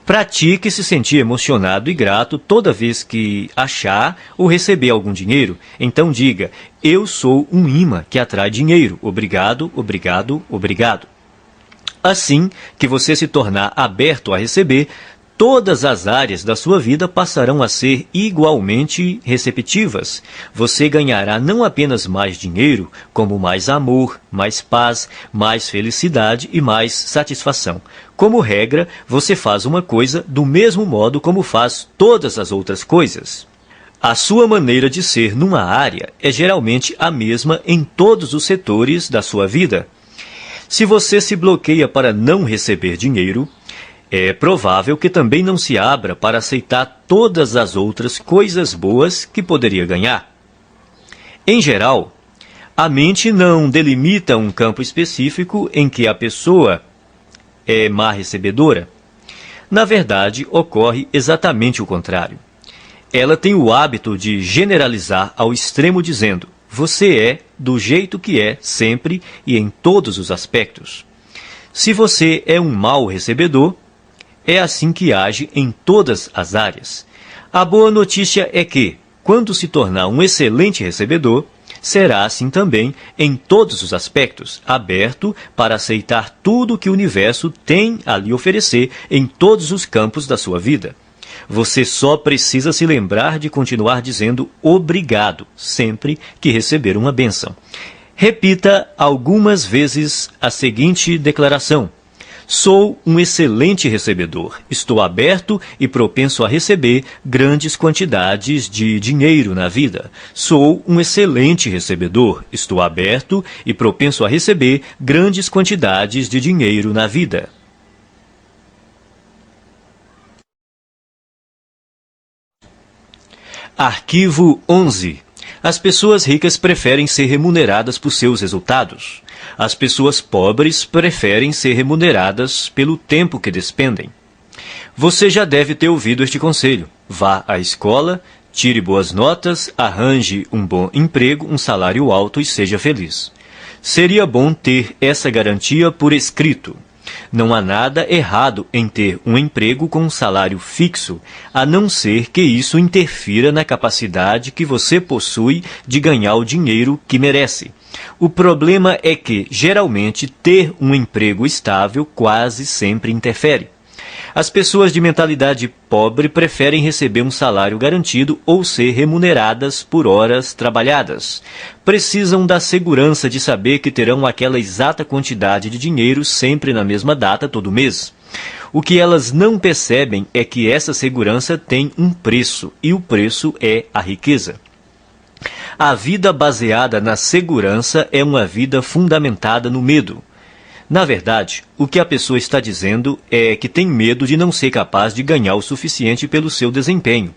Pratique se sentir emocionado e grato toda vez que achar ou receber algum dinheiro. Então diga: eu sou um imã que atrai dinheiro. Obrigado, obrigado, obrigado. Assim que você se tornar aberto a receber, todas as áreas da sua vida passarão a ser igualmente receptivas. Você ganhará não apenas mais dinheiro, como mais amor, mais paz, mais felicidade e mais satisfação. Como regra, você faz uma coisa do mesmo modo como faz todas as outras coisas. A sua maneira de ser numa área é geralmente a mesma em todos os setores da sua vida. Se você se bloqueia para não receber dinheiro, é provável que também não se abra para aceitar todas as outras coisas boas que poderia ganhar. Em geral, a mente não delimita um campo específico em que a pessoa é má recebedora. Na verdade, ocorre exatamente o contrário. Ela tem o hábito de generalizar ao extremo dizendo: você é do jeito que é sempre e em todos os aspectos. Se você é um mau recebedor, é assim que age em todas as áreas. A boa notícia é que, quando se tornar um excelente recebedor, será assim também em todos os aspectos, aberto para aceitar tudo que o universo tem a lhe oferecer em todos os campos da sua vida. Você só precisa se lembrar de continuar dizendo obrigado sempre que receber uma bênção. Repita algumas vezes a seguinte declaração: sou um excelente recebedor. Estou aberto e propenso a receber grandes quantidades de dinheiro na vida. Sou um excelente recebedor. Estou aberto e propenso a receber grandes quantidades de dinheiro na vida. Arquivo 11. As pessoas ricas preferem ser remuneradas por seus resultados. As pessoas pobres preferem ser remuneradas pelo tempo que despendem. Você já deve ter ouvido este conselho. Vá à escola, tire boas notas, arranje um bom emprego, um salário alto e seja feliz. Seria bom ter essa garantia por escrito. Não há nada errado em ter um emprego com um salário fixo, a não ser que isso interfira na capacidade que você possui de ganhar o dinheiro que merece. O problema é que, geralmente, ter um emprego estável quase sempre interfere. As pessoas de mentalidade pobre preferem receber um salário garantido ou ser remuneradas por horas trabalhadas. Precisam da segurança de saber que terão aquela exata quantidade de dinheiro sempre na mesma data todo mês. O que elas não percebem é que essa segurança tem um preço, e o preço é a riqueza. A vida baseada na segurança é uma vida fundamentada no medo. Na verdade, o que a pessoa está dizendo é que tem medo de não ser capaz de ganhar o suficiente pelo seu desempenho.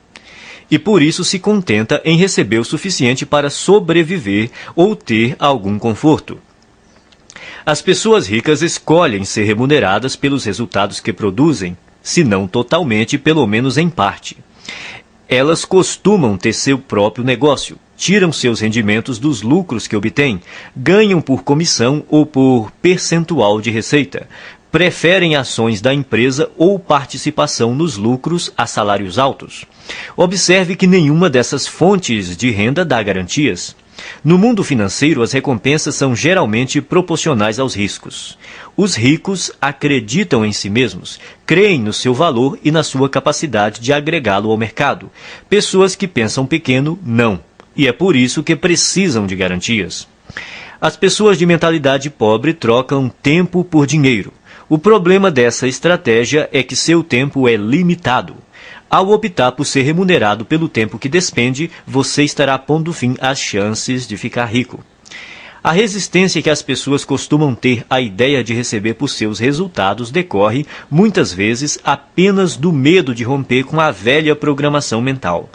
E por isso se contenta em receber o suficiente para sobreviver ou ter algum conforto. As pessoas ricas escolhem ser remuneradas pelos resultados que produzem, se não totalmente, pelo menos em parte. Elas costumam ter seu próprio negócio, tiram seus rendimentos dos lucros que obtêm, ganham por comissão ou por percentual de receita, preferem ações da empresa ou participação nos lucros a salários altos. Observe que nenhuma dessas fontes de renda dá garantias. No mundo financeiro, as recompensas são geralmente proporcionais aos riscos. Os ricos acreditam em si mesmos, creem no seu valor e na sua capacidade de agregá-lo ao mercado. Pessoas que pensam pequeno, não. E é por isso que precisam de garantias. As pessoas de mentalidade pobre trocam tempo por dinheiro. O problema dessa estratégia é que seu tempo é limitado. Ao optar por ser remunerado pelo tempo que despende, você estará pondo fim às chances de ficar rico. A resistência que as pessoas costumam ter à ideia de receber por seus resultados decorre, muitas vezes, apenas do medo de romper com a velha programação mental.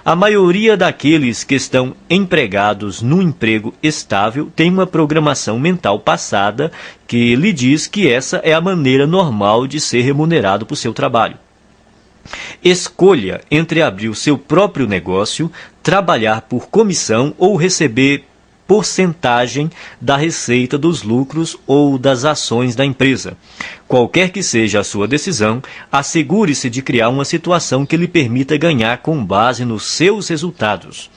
A maioria daqueles que estão empregados num emprego estável tem uma programação mental passada que lhe diz que essa é a maneira normal de ser remunerado por seu trabalho. Escolha entre abrir o seu próprio negócio, trabalhar por comissão ou receber porcentagem da receita dos lucros ou das ações da empresa. Qualquer que seja a sua decisão, assegure-se de criar uma situação que lhe permita ganhar com base nos seus resultados.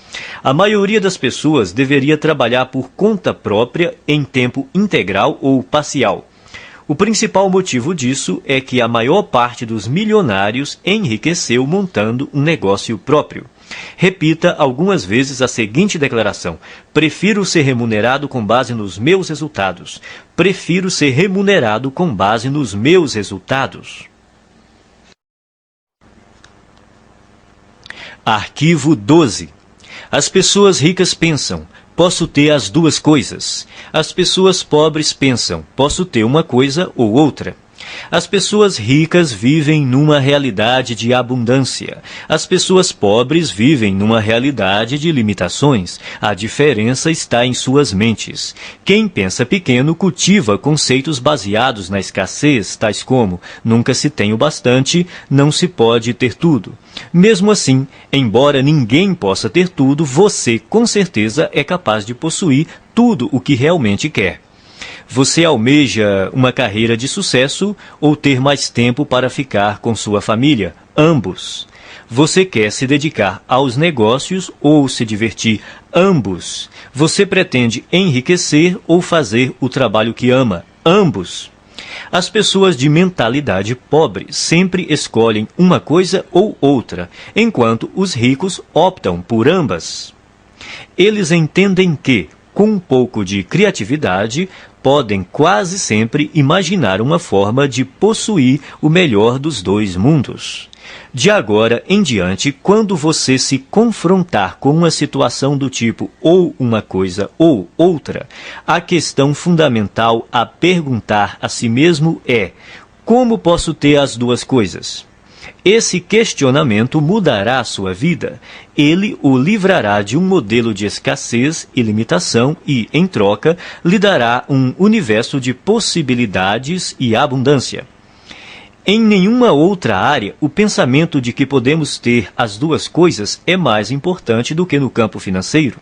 A maioria das pessoas deveria trabalhar por conta própria em tempo integral ou parcial. O principal motivo disso é que a maior parte dos milionários enriqueceu montando um negócio próprio. Repita algumas vezes a seguinte declaração: prefiro ser remunerado com base nos meus resultados. Prefiro ser remunerado com base nos meus resultados. Arquivo 12. As pessoas ricas pensam: posso ter as duas coisas. As pessoas pobres pensam: posso ter uma coisa ou outra. As pessoas ricas vivem numa realidade de abundância. As pessoas pobres vivem numa realidade de limitações. A diferença está em suas mentes. Quem pensa pequeno cultiva conceitos baseados na escassez, tais como: nunca se tem o bastante, não se pode ter tudo. Mesmo assim, embora ninguém possa ter tudo, você com certeza é capaz de possuir tudo o que realmente quer. Você almeja uma carreira de sucesso ou ter mais tempo para ficar com sua família? Ambos. Você quer se dedicar aos negócios ou se divertir? Ambos. Você pretende enriquecer ou fazer o trabalho que ama? Ambos. As pessoas de mentalidade pobre sempre escolhem uma coisa ou outra, enquanto os ricos optam por ambas. Eles entendem que, com um pouco de criatividade, podem quase sempre imaginar uma forma de possuir o melhor dos dois mundos. De agora em diante, quando você se confrontar com uma situação do tipo ou uma coisa ou outra, a questão fundamental a perguntar a si mesmo é: como posso ter as duas coisas? Esse questionamento mudará a sua vida. Ele o livrará de um modelo de escassez e limitação e, em troca, lhe dará um universo de possibilidades e abundância. Em nenhuma outra área, o pensamento de que podemos ter as duas coisas é mais importante do que no campo financeiro.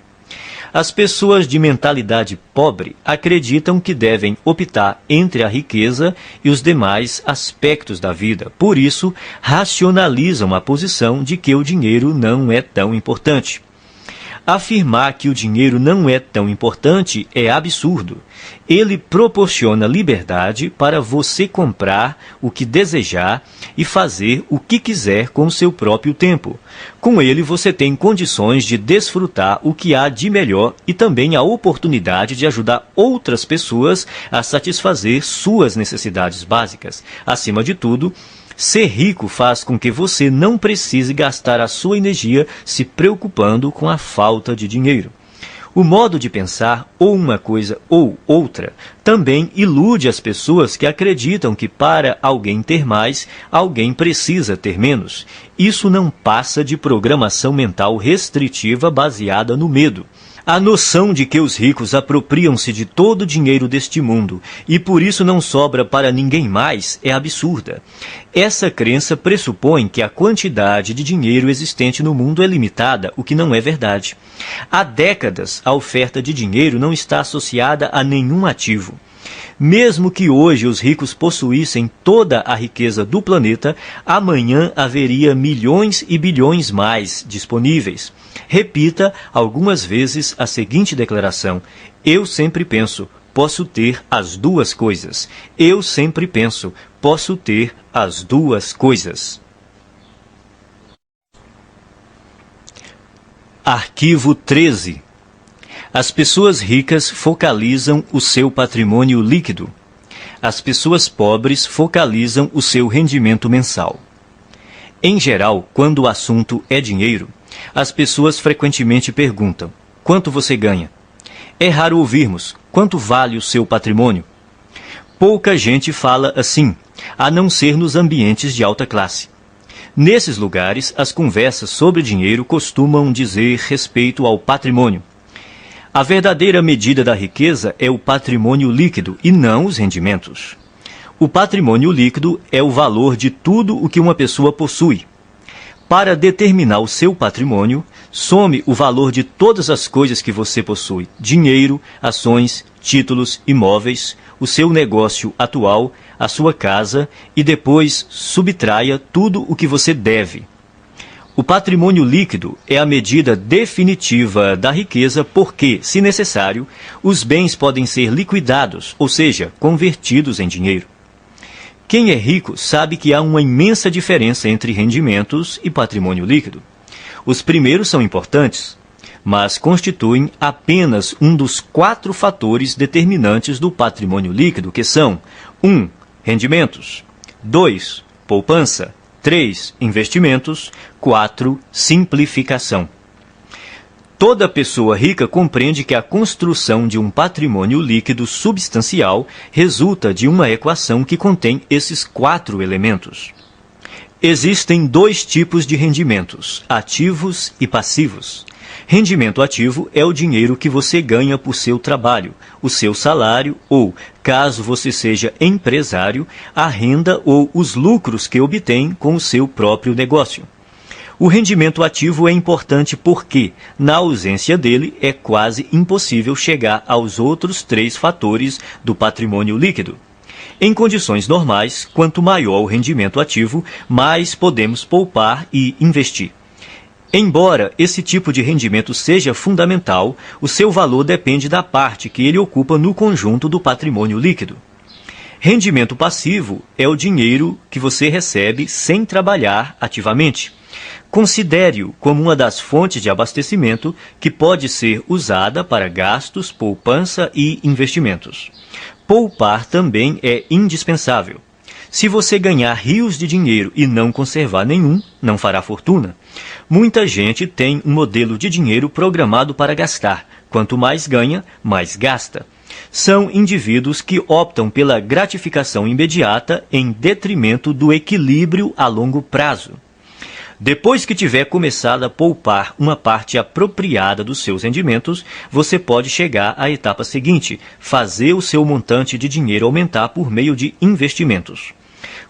As pessoas de mentalidade pobre acreditam que devem optar entre a riqueza e os demais aspectos da vida. Por isso, racionalizam a posição de que o dinheiro não é tão importante. Afirmar que o dinheiro não é tão importante é absurdo. Ele proporciona liberdade para você comprar o que desejar e fazer o que quiser com seu próprio tempo. Com ele, você tem condições de desfrutar o que há de melhor e também a oportunidade de ajudar outras pessoas a satisfazer suas necessidades básicas. Acima de tudo, ser rico faz com que você não precise gastar a sua energia se preocupando com a falta de dinheiro. O modo de pensar, ou uma coisa ou outra, também ilude as pessoas que acreditam que para alguém ter mais, alguém precisa ter menos. Isso não passa de programação mental restritiva baseada no medo. A noção de que os ricos apropriam-se de todo o dinheiro deste mundo e por isso não sobra para ninguém mais é absurda. Essa crença pressupõe que a quantidade de dinheiro existente no mundo é limitada, o que não é verdade. Há décadas, a oferta de dinheiro não está associada a nenhum ativo. Mesmo que hoje os ricos possuíssem toda a riqueza do planeta, amanhã haveria milhões e bilhões mais disponíveis. Repita algumas vezes a seguinte declaração: eu sempre penso, posso ter as duas coisas. Eu sempre penso, posso ter as duas coisas. Arquivo 13. As pessoas ricas focalizam o seu patrimônio líquido. As pessoas pobres focalizam o seu rendimento mensal. Em geral, quando o assunto é dinheiro, as pessoas frequentemente perguntam: quanto você ganha? É raro ouvirmos: quanto vale o seu patrimônio? Pouca gente fala assim, a não ser nos ambientes de alta classe. Nesses lugares, as conversas sobre dinheiro costumam dizer respeito ao patrimônio. A verdadeira medida da riqueza é o patrimônio líquido e não os rendimentos. O patrimônio líquido é o valor de tudo o que uma pessoa possui. Para determinar o seu patrimônio, some o valor de todas as coisas que você possui: dinheiro, ações, títulos, imóveis, o seu negócio atual, a sua casa, e depois subtraia tudo o que você deve. O patrimônio líquido é a medida definitiva da riqueza porque, se necessário, os bens podem ser liquidados, ou seja, convertidos em dinheiro. Quem é rico sabe que há uma imensa diferença entre rendimentos e patrimônio líquido. Os primeiros são importantes, mas constituem apenas um dos 4 fatores determinantes do patrimônio líquido, que são: 1. Rendimentos. 2. Poupança. 3. Investimentos. 4. Simplificação. Toda pessoa rica compreende que a construção de um patrimônio líquido substancial resulta de uma equação que contém esses 4 elementos. Existem 2 tipos de rendimentos, ativos e passivos. Rendimento ativo é o dinheiro que você ganha por seu trabalho, o seu salário ou, caso você seja empresário, a renda ou os lucros que obtém com o seu próprio negócio. O rendimento ativo é importante porque, na ausência dele, é quase impossível chegar aos outros 3 fatores do patrimônio líquido. Em condições normais, quanto maior o rendimento ativo, mais podemos poupar e investir. Embora esse tipo de rendimento seja fundamental, o seu valor depende da parte que ele ocupa no conjunto do patrimônio líquido. Rendimento passivo é o dinheiro que você recebe sem trabalhar ativamente. Considere-o como uma das fontes de abastecimento que pode ser usada para gastos, poupança e investimentos. Poupar também é indispensável. Se você ganhar rios de dinheiro e não conservar nenhum, não fará fortuna. Muita gente tem um modelo de dinheiro programado para gastar. Quanto mais ganha, mais gasta. São indivíduos que optam pela gratificação imediata em detrimento do equilíbrio a longo prazo. Depois que tiver começado a poupar uma parte apropriada dos seus rendimentos, você pode chegar à etapa seguinte, fazer o seu montante de dinheiro aumentar por meio de investimentos.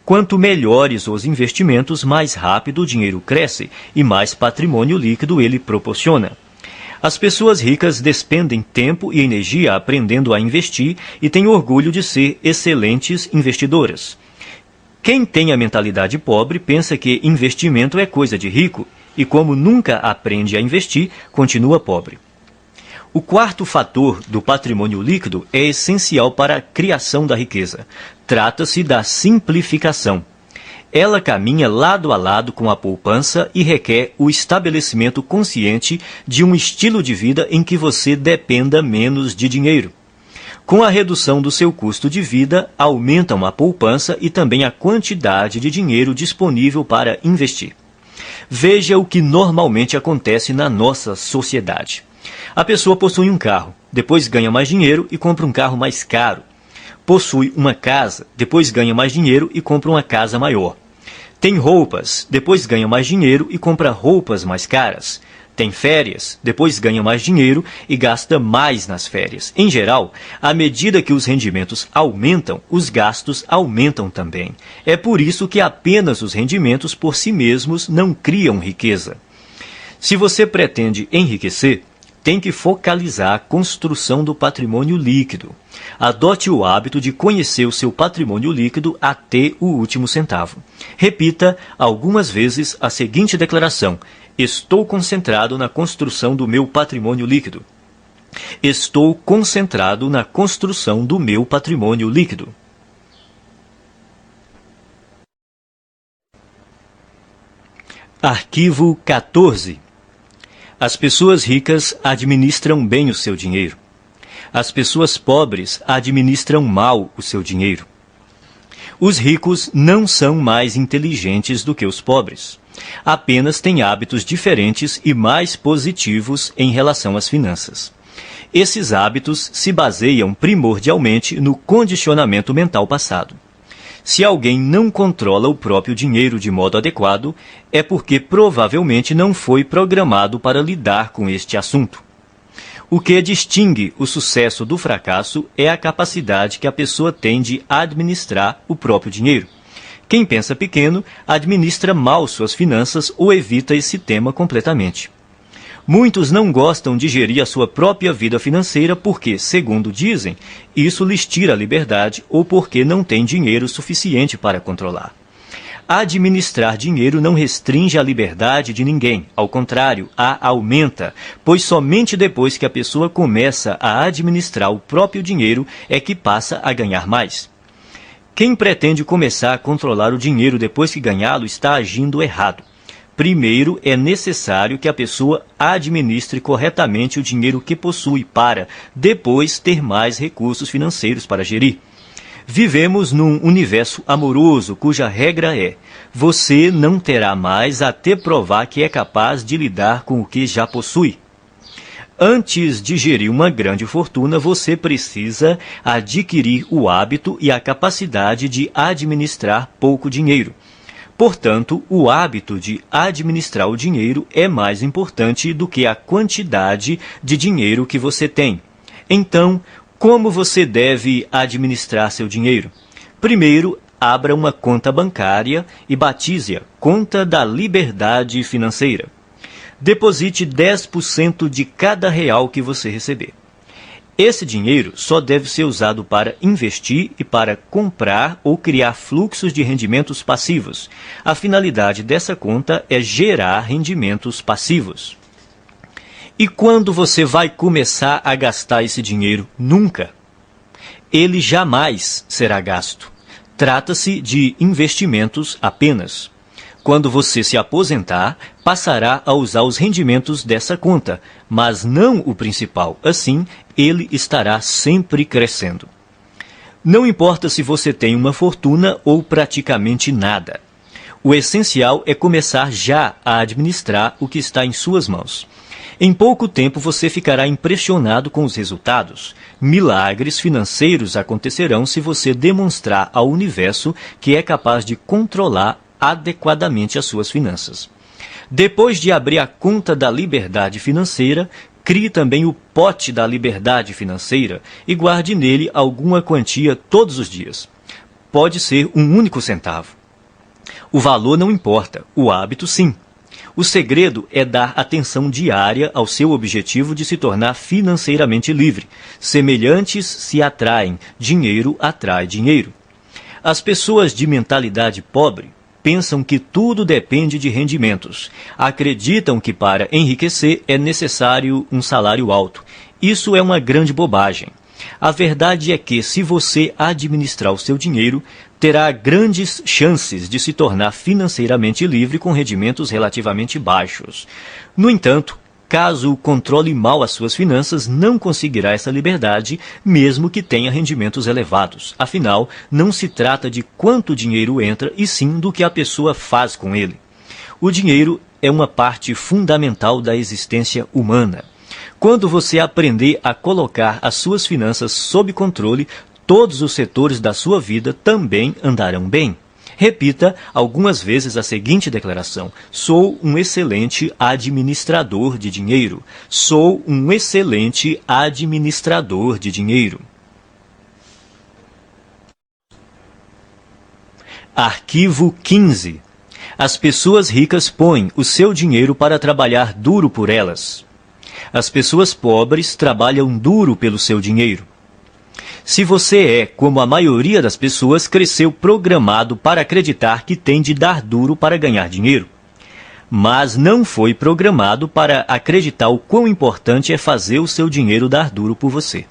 Quanto melhores os investimentos, mais rápido o dinheiro cresce e mais patrimônio líquido ele proporciona. As pessoas ricas despendem tempo e energia aprendendo a investir e têm orgulho de ser excelentes investidoras. Quem tem a mentalidade pobre pensa que investimento é coisa de rico e, como nunca aprende a investir, continua pobre. O 4º fator do patrimônio líquido é essencial para a criação da riqueza. Trata-se da simplificação. Ela caminha lado a lado com a poupança e requer o estabelecimento consciente de um estilo de vida em que você dependa menos de dinheiro. Com a redução do seu custo de vida, aumentam a poupança e também a quantidade de dinheiro disponível para investir. Veja o que normalmente acontece na nossa sociedade. A pessoa possui um carro, depois ganha mais dinheiro e compra um carro mais caro. Possui uma casa, depois ganha mais dinheiro e compra uma casa maior. Tem roupas, depois ganha mais dinheiro e compra roupas mais caras. Tem férias, depois ganha mais dinheiro e gasta mais nas férias. Em geral, à medida que os rendimentos aumentam, os gastos aumentam também. É por isso que apenas os rendimentos por si mesmos não criam riqueza. Se você pretende enriquecer, tem que focalizar a construção do patrimônio líquido. Adote o hábito de conhecer o seu patrimônio líquido até o último centavo. Repita algumas vezes a seguinte declaração: estou concentrado na construção do meu patrimônio líquido. Estou concentrado na construção do meu patrimônio líquido. Arquivo 14. As pessoas ricas administram bem o seu dinheiro. As pessoas pobres administram mal o seu dinheiro. Os ricos não são mais inteligentes do que os pobres. Apenas têm hábitos diferentes e mais positivos em relação às finanças. Esses hábitos se baseiam primordialmente no condicionamento mental passado. Se alguém não controla o próprio dinheiro de modo adequado, é porque provavelmente não foi programado para lidar com este assunto. O que distingue o sucesso do fracasso é a capacidade que a pessoa tem de administrar o próprio dinheiro. Quem pensa pequeno administra mal suas finanças ou evita esse tema completamente. Muitos não gostam de gerir a sua própria vida financeira porque, segundo dizem, isso lhes tira a liberdade ou porque não têm dinheiro suficiente para controlar. Administrar dinheiro não restringe a liberdade de ninguém, ao contrário, a aumenta, pois somente depois que a pessoa começa a administrar o próprio dinheiro é que passa a ganhar mais. Quem pretende começar a controlar o dinheiro depois que ganhá-lo está agindo errado. Primeiro, é necessário que a pessoa administre corretamente o dinheiro que possui para, depois, ter mais recursos financeiros para gerir. Vivemos num universo amoroso cuja regra é: você não terá mais até provar que é capaz de lidar com o que já possui. Antes de gerir uma grande fortuna, você precisa adquirir o hábito e a capacidade de administrar pouco dinheiro. Portanto, o hábito de administrar o dinheiro é mais importante do que a quantidade de dinheiro que você tem. Então, como você deve administrar seu dinheiro? Primeiro, abra uma conta bancária e batize-a Conta da Liberdade Financeira. Deposite 10% de cada real que você receber. Esse dinheiro só deve ser usado para investir e para comprar ou criar fluxos de rendimentos passivos. A finalidade dessa conta é gerar rendimentos passivos. E quando você vai começar a gastar esse dinheiro? Nunca. Ele jamais será gasto. Trata-se de investimentos apenas. Quando você se aposentar, passará a usar os rendimentos dessa conta, mas não o principal. Assim, ele estará sempre crescendo. Não importa se você tem uma fortuna ou praticamente nada. O essencial é começar já a administrar o que está em suas mãos. Em pouco tempo você ficará impressionado com os resultados. Milagres financeiros acontecerão se você demonstrar ao universo que é capaz de controlar adequadamente as suas finanças. Depois de abrir a conta da liberdade financeira, crie também o pote da liberdade financeira e guarde nele alguma quantia todos os dias. Pode ser um único centavo. O valor não importa, o hábito sim. O segredo é dar atenção diária ao seu objetivo de se tornar financeiramente livre. Semelhantes se atraem, dinheiro atrai dinheiro. As pessoas de mentalidade pobre pensam que tudo depende de rendimentos. Acreditam que para enriquecer é necessário um salário alto. Isso é uma grande bobagem. A verdade é que, se você administrar o seu dinheiro, terá grandes chances de se tornar financeiramente livre com rendimentos relativamente baixos. No entanto, caso controle mal as suas finanças, não conseguirá essa liberdade, mesmo que tenha rendimentos elevados. Afinal, não se trata de quanto dinheiro entra, e sim do que a pessoa faz com ele. O dinheiro é uma parte fundamental da existência humana. Quando você aprender a colocar as suas finanças sob controle, todos os setores da sua vida também andarão bem. Repita algumas vezes a seguinte declaração: sou um excelente administrador de dinheiro. Sou um excelente administrador de dinheiro. Arquivo 15. As pessoas ricas põem o seu dinheiro para trabalhar duro por elas. As pessoas pobres trabalham duro pelo seu dinheiro. Se você é, como a maioria das pessoas, cresceu programado para acreditar que tem de dar duro para ganhar dinheiro, mas não foi programado para acreditar o quão importante é fazer o seu dinheiro dar duro por você.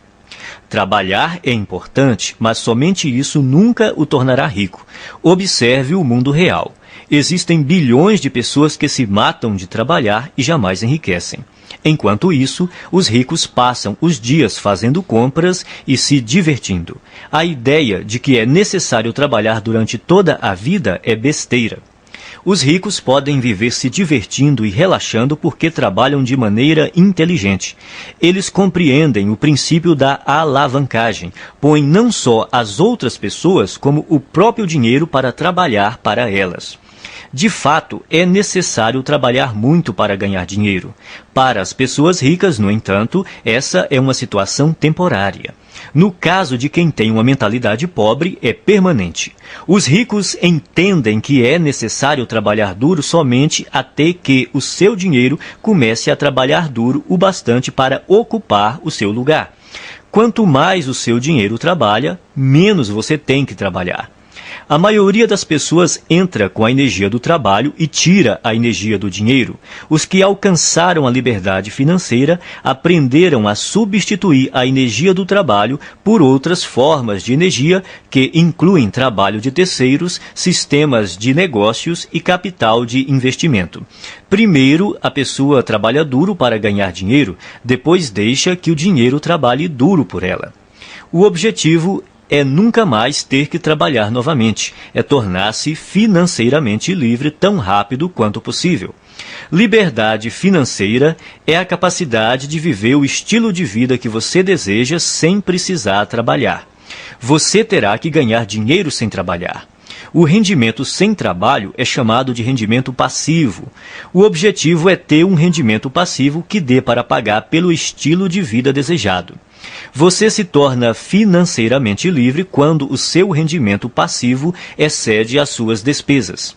Trabalhar é importante, mas somente isso nunca o tornará rico. Observe o mundo real. Existem bilhões de pessoas que se matam de trabalhar e jamais enriquecem. Enquanto isso, os ricos passam os dias fazendo compras e se divertindo. A ideia de que é necessário trabalhar durante toda a vida é besteira. Os ricos podem viver se divertindo e relaxando porque trabalham de maneira inteligente. Eles compreendem o princípio da alavancagem, põem não só as outras pessoas, como o próprio dinheiro para trabalhar para elas. De fato, é necessário trabalhar muito para ganhar dinheiro. Para as pessoas ricas, no entanto, essa é uma situação temporária. No caso de quem tem uma mentalidade pobre, é permanente. Os ricos entendem que é necessário trabalhar duro somente até que o seu dinheiro comece a trabalhar duro o bastante para ocupar o seu lugar. Quanto mais o seu dinheiro trabalha, menos você tem que trabalhar. A maioria das pessoas entra com a energia do trabalho e tira a energia do dinheiro. Os que alcançaram a liberdade financeira aprenderam a substituir a energia do trabalho por outras formas de energia que incluem trabalho de terceiros, sistemas de negócios e capital de investimento. Primeiro, a pessoa trabalha duro para ganhar dinheiro, depois deixa que o dinheiro trabalhe duro por ela. O objetivo é nunca mais ter que trabalhar novamente, é tornar-se financeiramente livre tão rápido quanto possível. Liberdade financeira é a capacidade de viver o estilo de vida que você deseja sem precisar trabalhar. Você terá que ganhar dinheiro sem trabalhar. O rendimento sem trabalho é chamado de rendimento passivo. O objetivo é ter um rendimento passivo que dê para pagar pelo estilo de vida desejado. Você se torna financeiramente livre quando o seu rendimento passivo excede as suas despesas.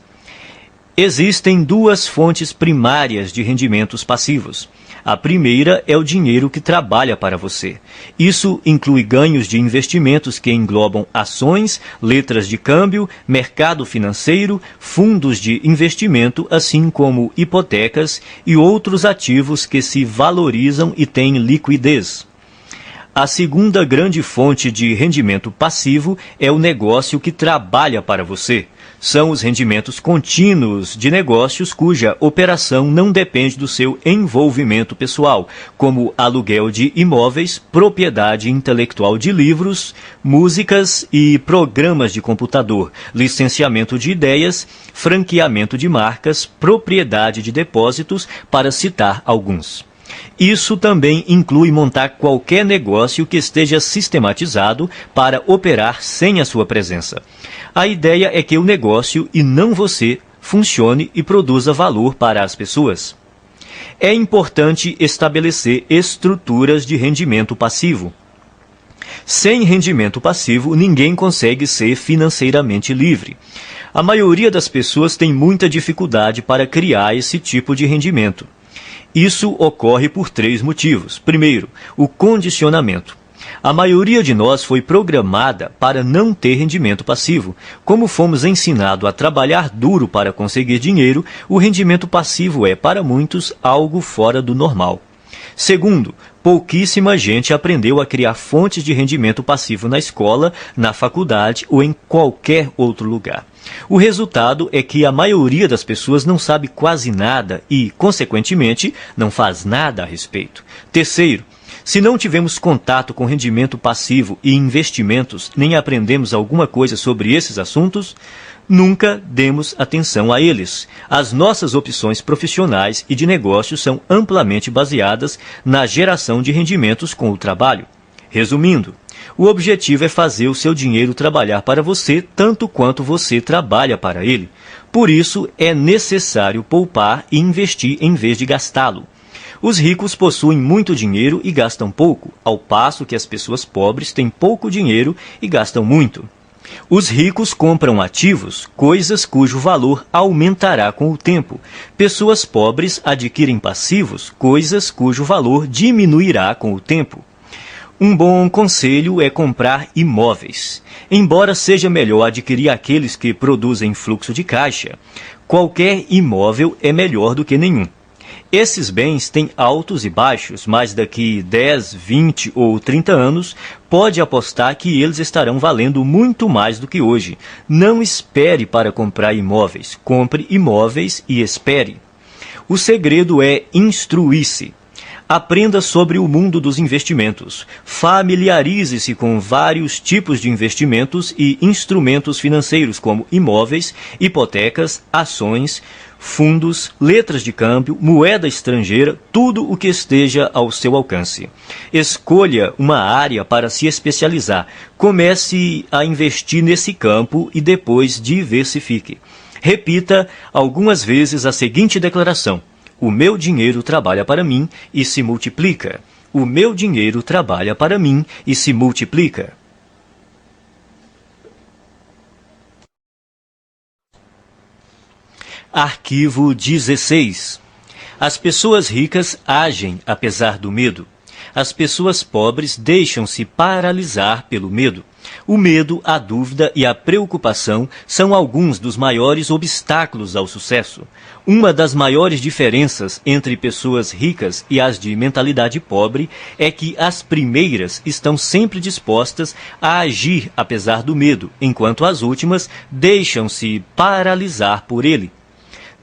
Existem duas fontes primárias de rendimentos passivos. A primeira é o dinheiro que trabalha para você. Isso inclui ganhos de investimentos que englobam ações, letras de câmbio, mercado financeiro, fundos de investimento, assim como hipotecas e outros ativos que se valorizam e têm liquidez. A segunda grande fonte de rendimento passivo é o negócio que trabalha para você. São os rendimentos contínuos de negócios cuja operação não depende do seu envolvimento pessoal, como aluguel de imóveis, propriedade intelectual de livros, músicas e programas de computador, licenciamento de ideias, franqueamento de marcas, propriedade de depósitos, para citar alguns. Isso também inclui montar qualquer negócio que esteja sistematizado para operar sem a sua presença. A ideia é que o negócio, e não você, funcione e produza valor para as pessoas. É importante estabelecer estruturas de rendimento passivo. Sem rendimento passivo, ninguém consegue ser financeiramente livre. A maioria das pessoas tem muita dificuldade para criar esse tipo de rendimento. Isso ocorre por 3 motivos. Primeiro, o condicionamento. A maioria de nós foi programada para não ter rendimento passivo. Como fomos ensinados a trabalhar duro para conseguir dinheiro, o rendimento passivo é, para muitos, algo fora do normal. Segundo, pouquíssima gente aprendeu a criar fontes de rendimento passivo na escola, na faculdade ou em qualquer outro lugar. O resultado é que a maioria das pessoas não sabe quase nada e, consequentemente, não faz nada a respeito. Terceiro, se não tivemos contato com rendimento passivo e investimentos, nem aprendemos alguma coisa sobre esses assuntos, nunca demos atenção a eles. As nossas opções profissionais e de negócios são amplamente baseadas na geração de rendimentos com o trabalho. Resumindo, o objetivo é fazer o seu dinheiro trabalhar para você tanto quanto você trabalha para ele. Por isso, é necessário poupar e investir em vez de gastá-lo. Os ricos possuem muito dinheiro e gastam pouco, ao passo que as pessoas pobres têm pouco dinheiro e gastam muito. Os ricos compram ativos, coisas cujo valor aumentará com o tempo. Pessoas pobres adquirem passivos, coisas cujo valor diminuirá com o tempo. Um bom conselho é comprar imóveis. Embora seja melhor adquirir aqueles que produzem fluxo de caixa, qualquer imóvel é melhor do que nenhum. Esses bens têm altos e baixos, mas daqui 10, 20 ou 30 anos, pode apostar que eles estarão valendo muito mais do que hoje. Não espere para comprar imóveis. Compre imóveis e espere. O segredo é instruir-se. Aprenda sobre o mundo dos investimentos. Familiarize-se com vários tipos de investimentos e instrumentos financeiros, como imóveis, hipotecas, ações, fundos, letras de câmbio, moeda estrangeira, tudo o que esteja ao seu alcance. Escolha uma área para se especializar. Comece a investir nesse campo e depois diversifique. Repita algumas vezes a seguinte declaração: o meu dinheiro trabalha para mim e se multiplica. O meu dinheiro trabalha para mim e se multiplica. Arquivo 16. As pessoas ricas agem apesar do medo. As pessoas pobres deixam-se paralisar pelo medo. O medo, a dúvida e a preocupação são alguns dos maiores obstáculos ao sucesso. Uma das maiores diferenças entre pessoas ricas e as de mentalidade pobre é que as primeiras estão sempre dispostas a agir apesar do medo, enquanto as últimas deixam-se paralisar por ele.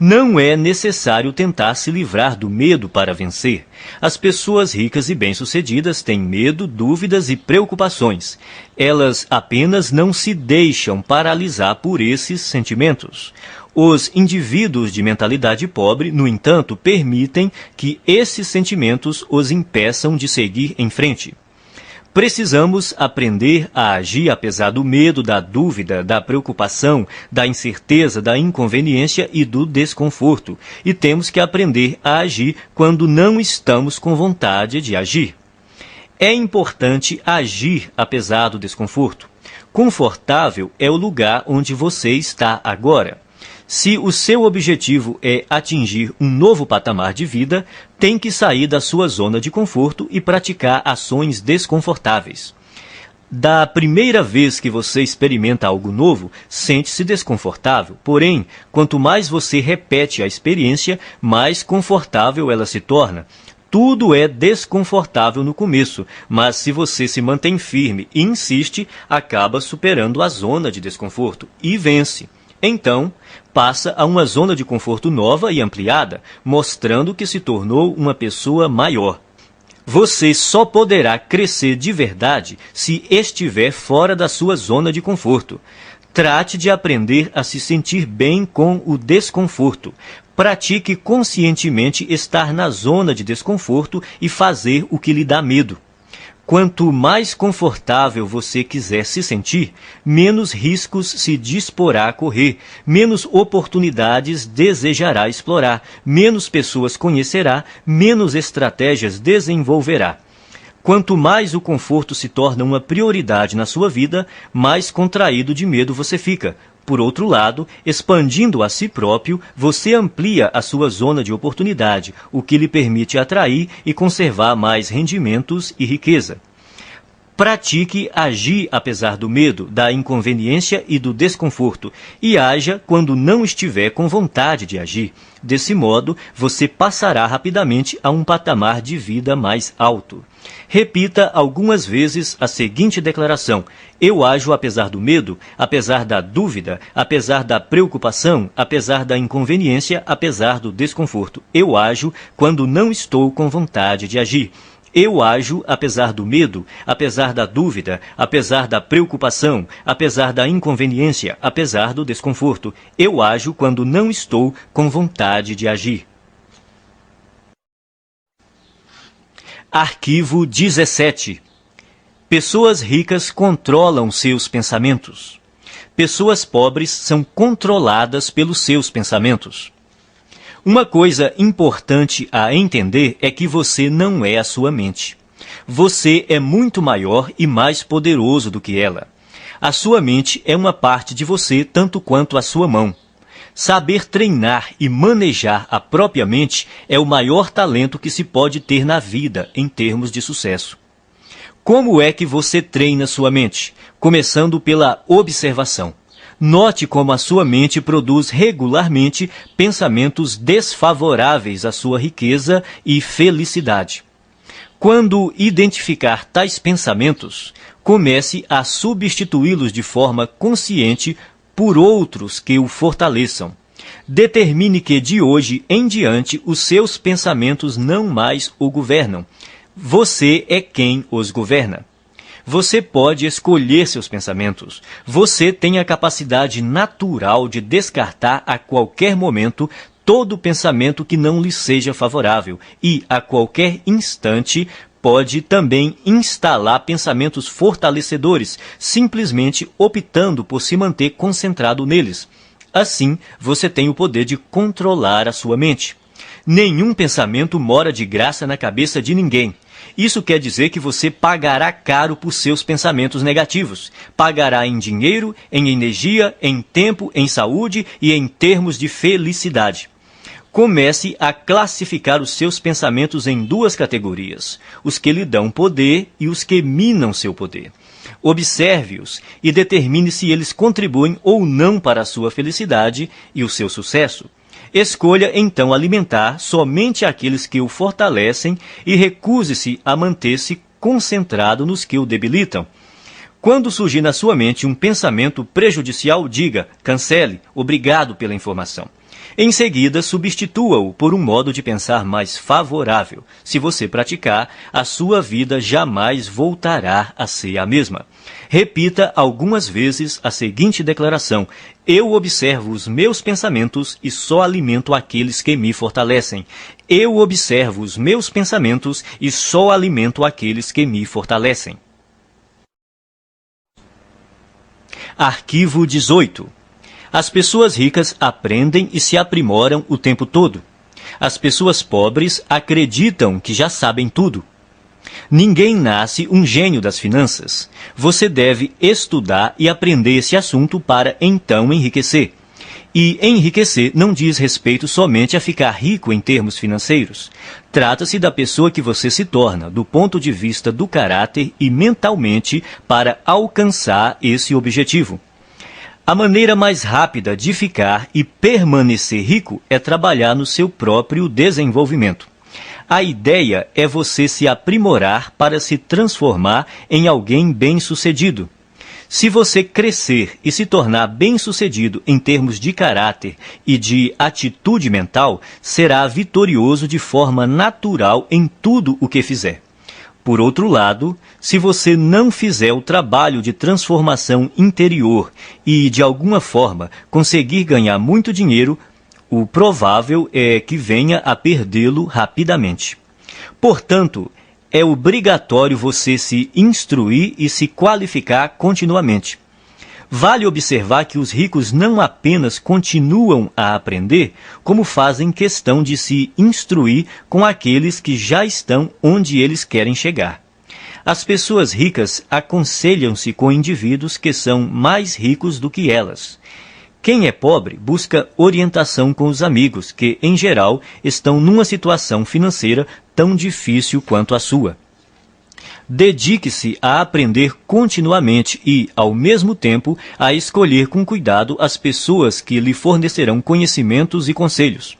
Não é necessário tentar se livrar do medo para vencer. As pessoas ricas e bem-sucedidas têm medo, dúvidas e preocupações. Elas apenas não se deixam paralisar por esses sentimentos. Os indivíduos de mentalidade pobre, no entanto, permitem que esses sentimentos os impeçam de seguir em frente. Precisamos aprender a agir apesar do medo, da dúvida, da preocupação, da incerteza, da inconveniência e do desconforto. E temos que aprender a agir quando não estamos com vontade de agir. É importante agir apesar do desconforto. Confortável é o lugar onde você está agora. Se o seu objetivo é atingir um novo patamar de vida, tem que sair da sua zona de conforto e praticar ações desconfortáveis. Da primeira vez que você experimenta algo novo, sente-se desconfortável. Porém, quanto mais você repete a experiência, mais confortável ela se torna. Tudo é desconfortável no começo, mas se você se mantém firme e insiste, acaba superando a zona de desconforto e vence. Então, passa a uma zona de conforto nova e ampliada, mostrando que se tornou uma pessoa maior. Você só poderá crescer de verdade se estiver fora da sua zona de conforto. Trate de aprender a se sentir bem com o desconforto. Pratique conscientemente estar na zona de desconforto e fazer o que lhe dá medo. Quanto mais confortável você quiser se sentir, menos riscos se disporá a correr, menos oportunidades desejará explorar, menos pessoas conhecerá, menos estratégias desenvolverá. Quanto mais o conforto se torna uma prioridade na sua vida, mais contraído de medo você fica. Por outro lado, expandindo a si próprio, você amplia a sua zona de oportunidade, o que lhe permite atrair e conservar mais rendimentos e riqueza. Pratique agir apesar do medo, da inconveniência e do desconforto, e haja quando não estiver com vontade de agir. Desse modo, você passará rapidamente a um patamar de vida mais alto. Repita algumas vezes a seguinte declaração: eu ajo apesar do medo, apesar da dúvida, apesar da preocupação, apesar da inconveniência, apesar do desconforto. Eu ajo quando não estou com vontade de agir. Eu ajo apesar do medo, apesar da dúvida, apesar da preocupação, apesar da inconveniência, apesar do desconforto. Eu ajo quando não estou com vontade de agir. Arquivo 17. Pessoas ricas controlam seus pensamentos. Pessoas pobres são controladas pelos seus pensamentos. Uma coisa importante a entender é que você não é a sua mente. Você é muito maior e mais poderoso do que ela. A sua mente é uma parte de você tanto quanto a sua mão. Saber treinar e manejar a própria mente é o maior talento que se pode ter na vida em termos de sucesso. Como é que você treina sua mente? Começando pela observação. Note como a sua mente produz regularmente pensamentos desfavoráveis à sua riqueza e felicidade. Quando identificar tais pensamentos, comece a substituí-los de forma consciente por outros que o fortaleçam. Determine que de hoje em diante os seus pensamentos não mais o governam. Você é quem os governa. Você pode escolher seus pensamentos. Você tem a capacidade natural de descartar a qualquer momento todo pensamento que não lhe seja favorável e, a qualquer instante, pode também instalar pensamentos fortalecedores, simplesmente optando por se manter concentrado neles. Assim, você tem o poder de controlar a sua mente. Nenhum pensamento mora de graça na cabeça de ninguém. Isso quer dizer que você pagará caro por seus pensamentos negativos. Pagará em dinheiro, em energia, em tempo, em saúde e em termos de felicidade. Comece a classificar os seus pensamentos em duas categorias: os que lhe dão poder e os que minam seu poder. Observe-os e determine se eles contribuem ou não para a sua felicidade e o seu sucesso. Escolha, então, alimentar somente aqueles que o fortalecem e recuse-se a manter-se concentrado nos que o debilitam. Quando surgir na sua mente um pensamento prejudicial, diga: cancele, obrigado pela informação. Em seguida, substitua-o por um modo de pensar mais favorável. Se você praticar, a sua vida jamais voltará a ser a mesma. Repita algumas vezes a seguinte declaração: eu observo os meus pensamentos e só alimento aqueles que me fortalecem. Eu observo os meus pensamentos e só alimento aqueles que me fortalecem. Arquivo 18. As pessoas ricas aprendem e se aprimoram o tempo todo. As pessoas pobres acreditam que já sabem tudo. Ninguém nasce um gênio das finanças. Você deve estudar e aprender esse assunto para então enriquecer. E enriquecer não diz respeito somente a ficar rico em termos financeiros. Trata-se da pessoa que você se torna, do ponto de vista do caráter e mentalmente, para alcançar esse objetivo. A maneira mais rápida de ficar e permanecer rico é trabalhar no seu próprio desenvolvimento. A ideia é você se aprimorar para se transformar em alguém bem-sucedido. Se você crescer e se tornar bem-sucedido em termos de caráter e de atitude mental, será vitorioso de forma natural em tudo o que fizer. Por outro lado, se você não fizer o trabalho de transformação interior e, de alguma forma, conseguir ganhar muito dinheiro, o provável é que venha a perdê-lo rapidamente. Portanto, é obrigatório você se instruir e se qualificar continuamente. Vale observar que os ricos não apenas continuam a aprender, como fazem questão de se instruir com aqueles que já estão onde eles querem chegar. As pessoas ricas aconselham-se com indivíduos que são mais ricos do que elas. Quem é pobre busca orientação com os amigos, que, em geral, estão numa situação financeira tão difícil quanto a sua. Dedique-se a aprender continuamente e, ao mesmo tempo, a escolher com cuidado as pessoas que lhe fornecerão conhecimentos e conselhos.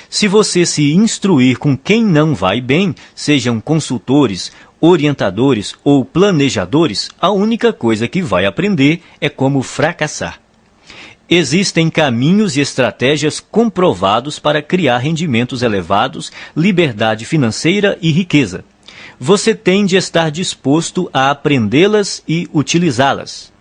Se você se instruir com quem não vai bem, sejam consultores, orientadores ou planejadores, a única coisa que vai aprender é como fracassar. Existem caminhos e estratégias comprovados para criar rendimentos elevados, liberdade financeira e riqueza. Você tem de estar disposto a aprendê-las e utilizá-las.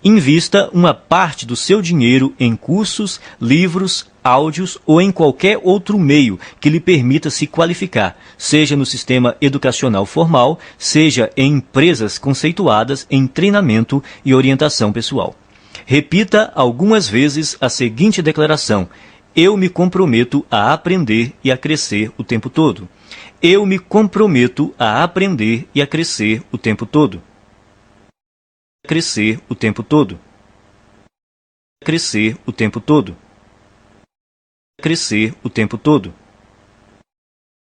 Invista uma parte do seu dinheiro em cursos, livros, áudios ou em qualquer outro meio que lhe permita se qualificar, seja no sistema educacional formal, seja em empresas conceituadas em treinamento e orientação pessoal. Repita algumas vezes a seguinte declaração: eu me comprometo a aprender e a crescer o tempo todo. Eu me comprometo a aprender e a crescer o tempo todo. Crescer o tempo todo. Crescer o tempo todo. Crescer o tempo todo.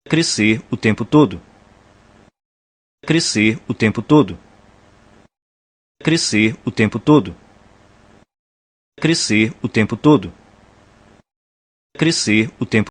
Crescer o tempo todo. Crescer o tempo todo. Crescer o tempo todo. Crescer o tempo todo. Crescer o tempo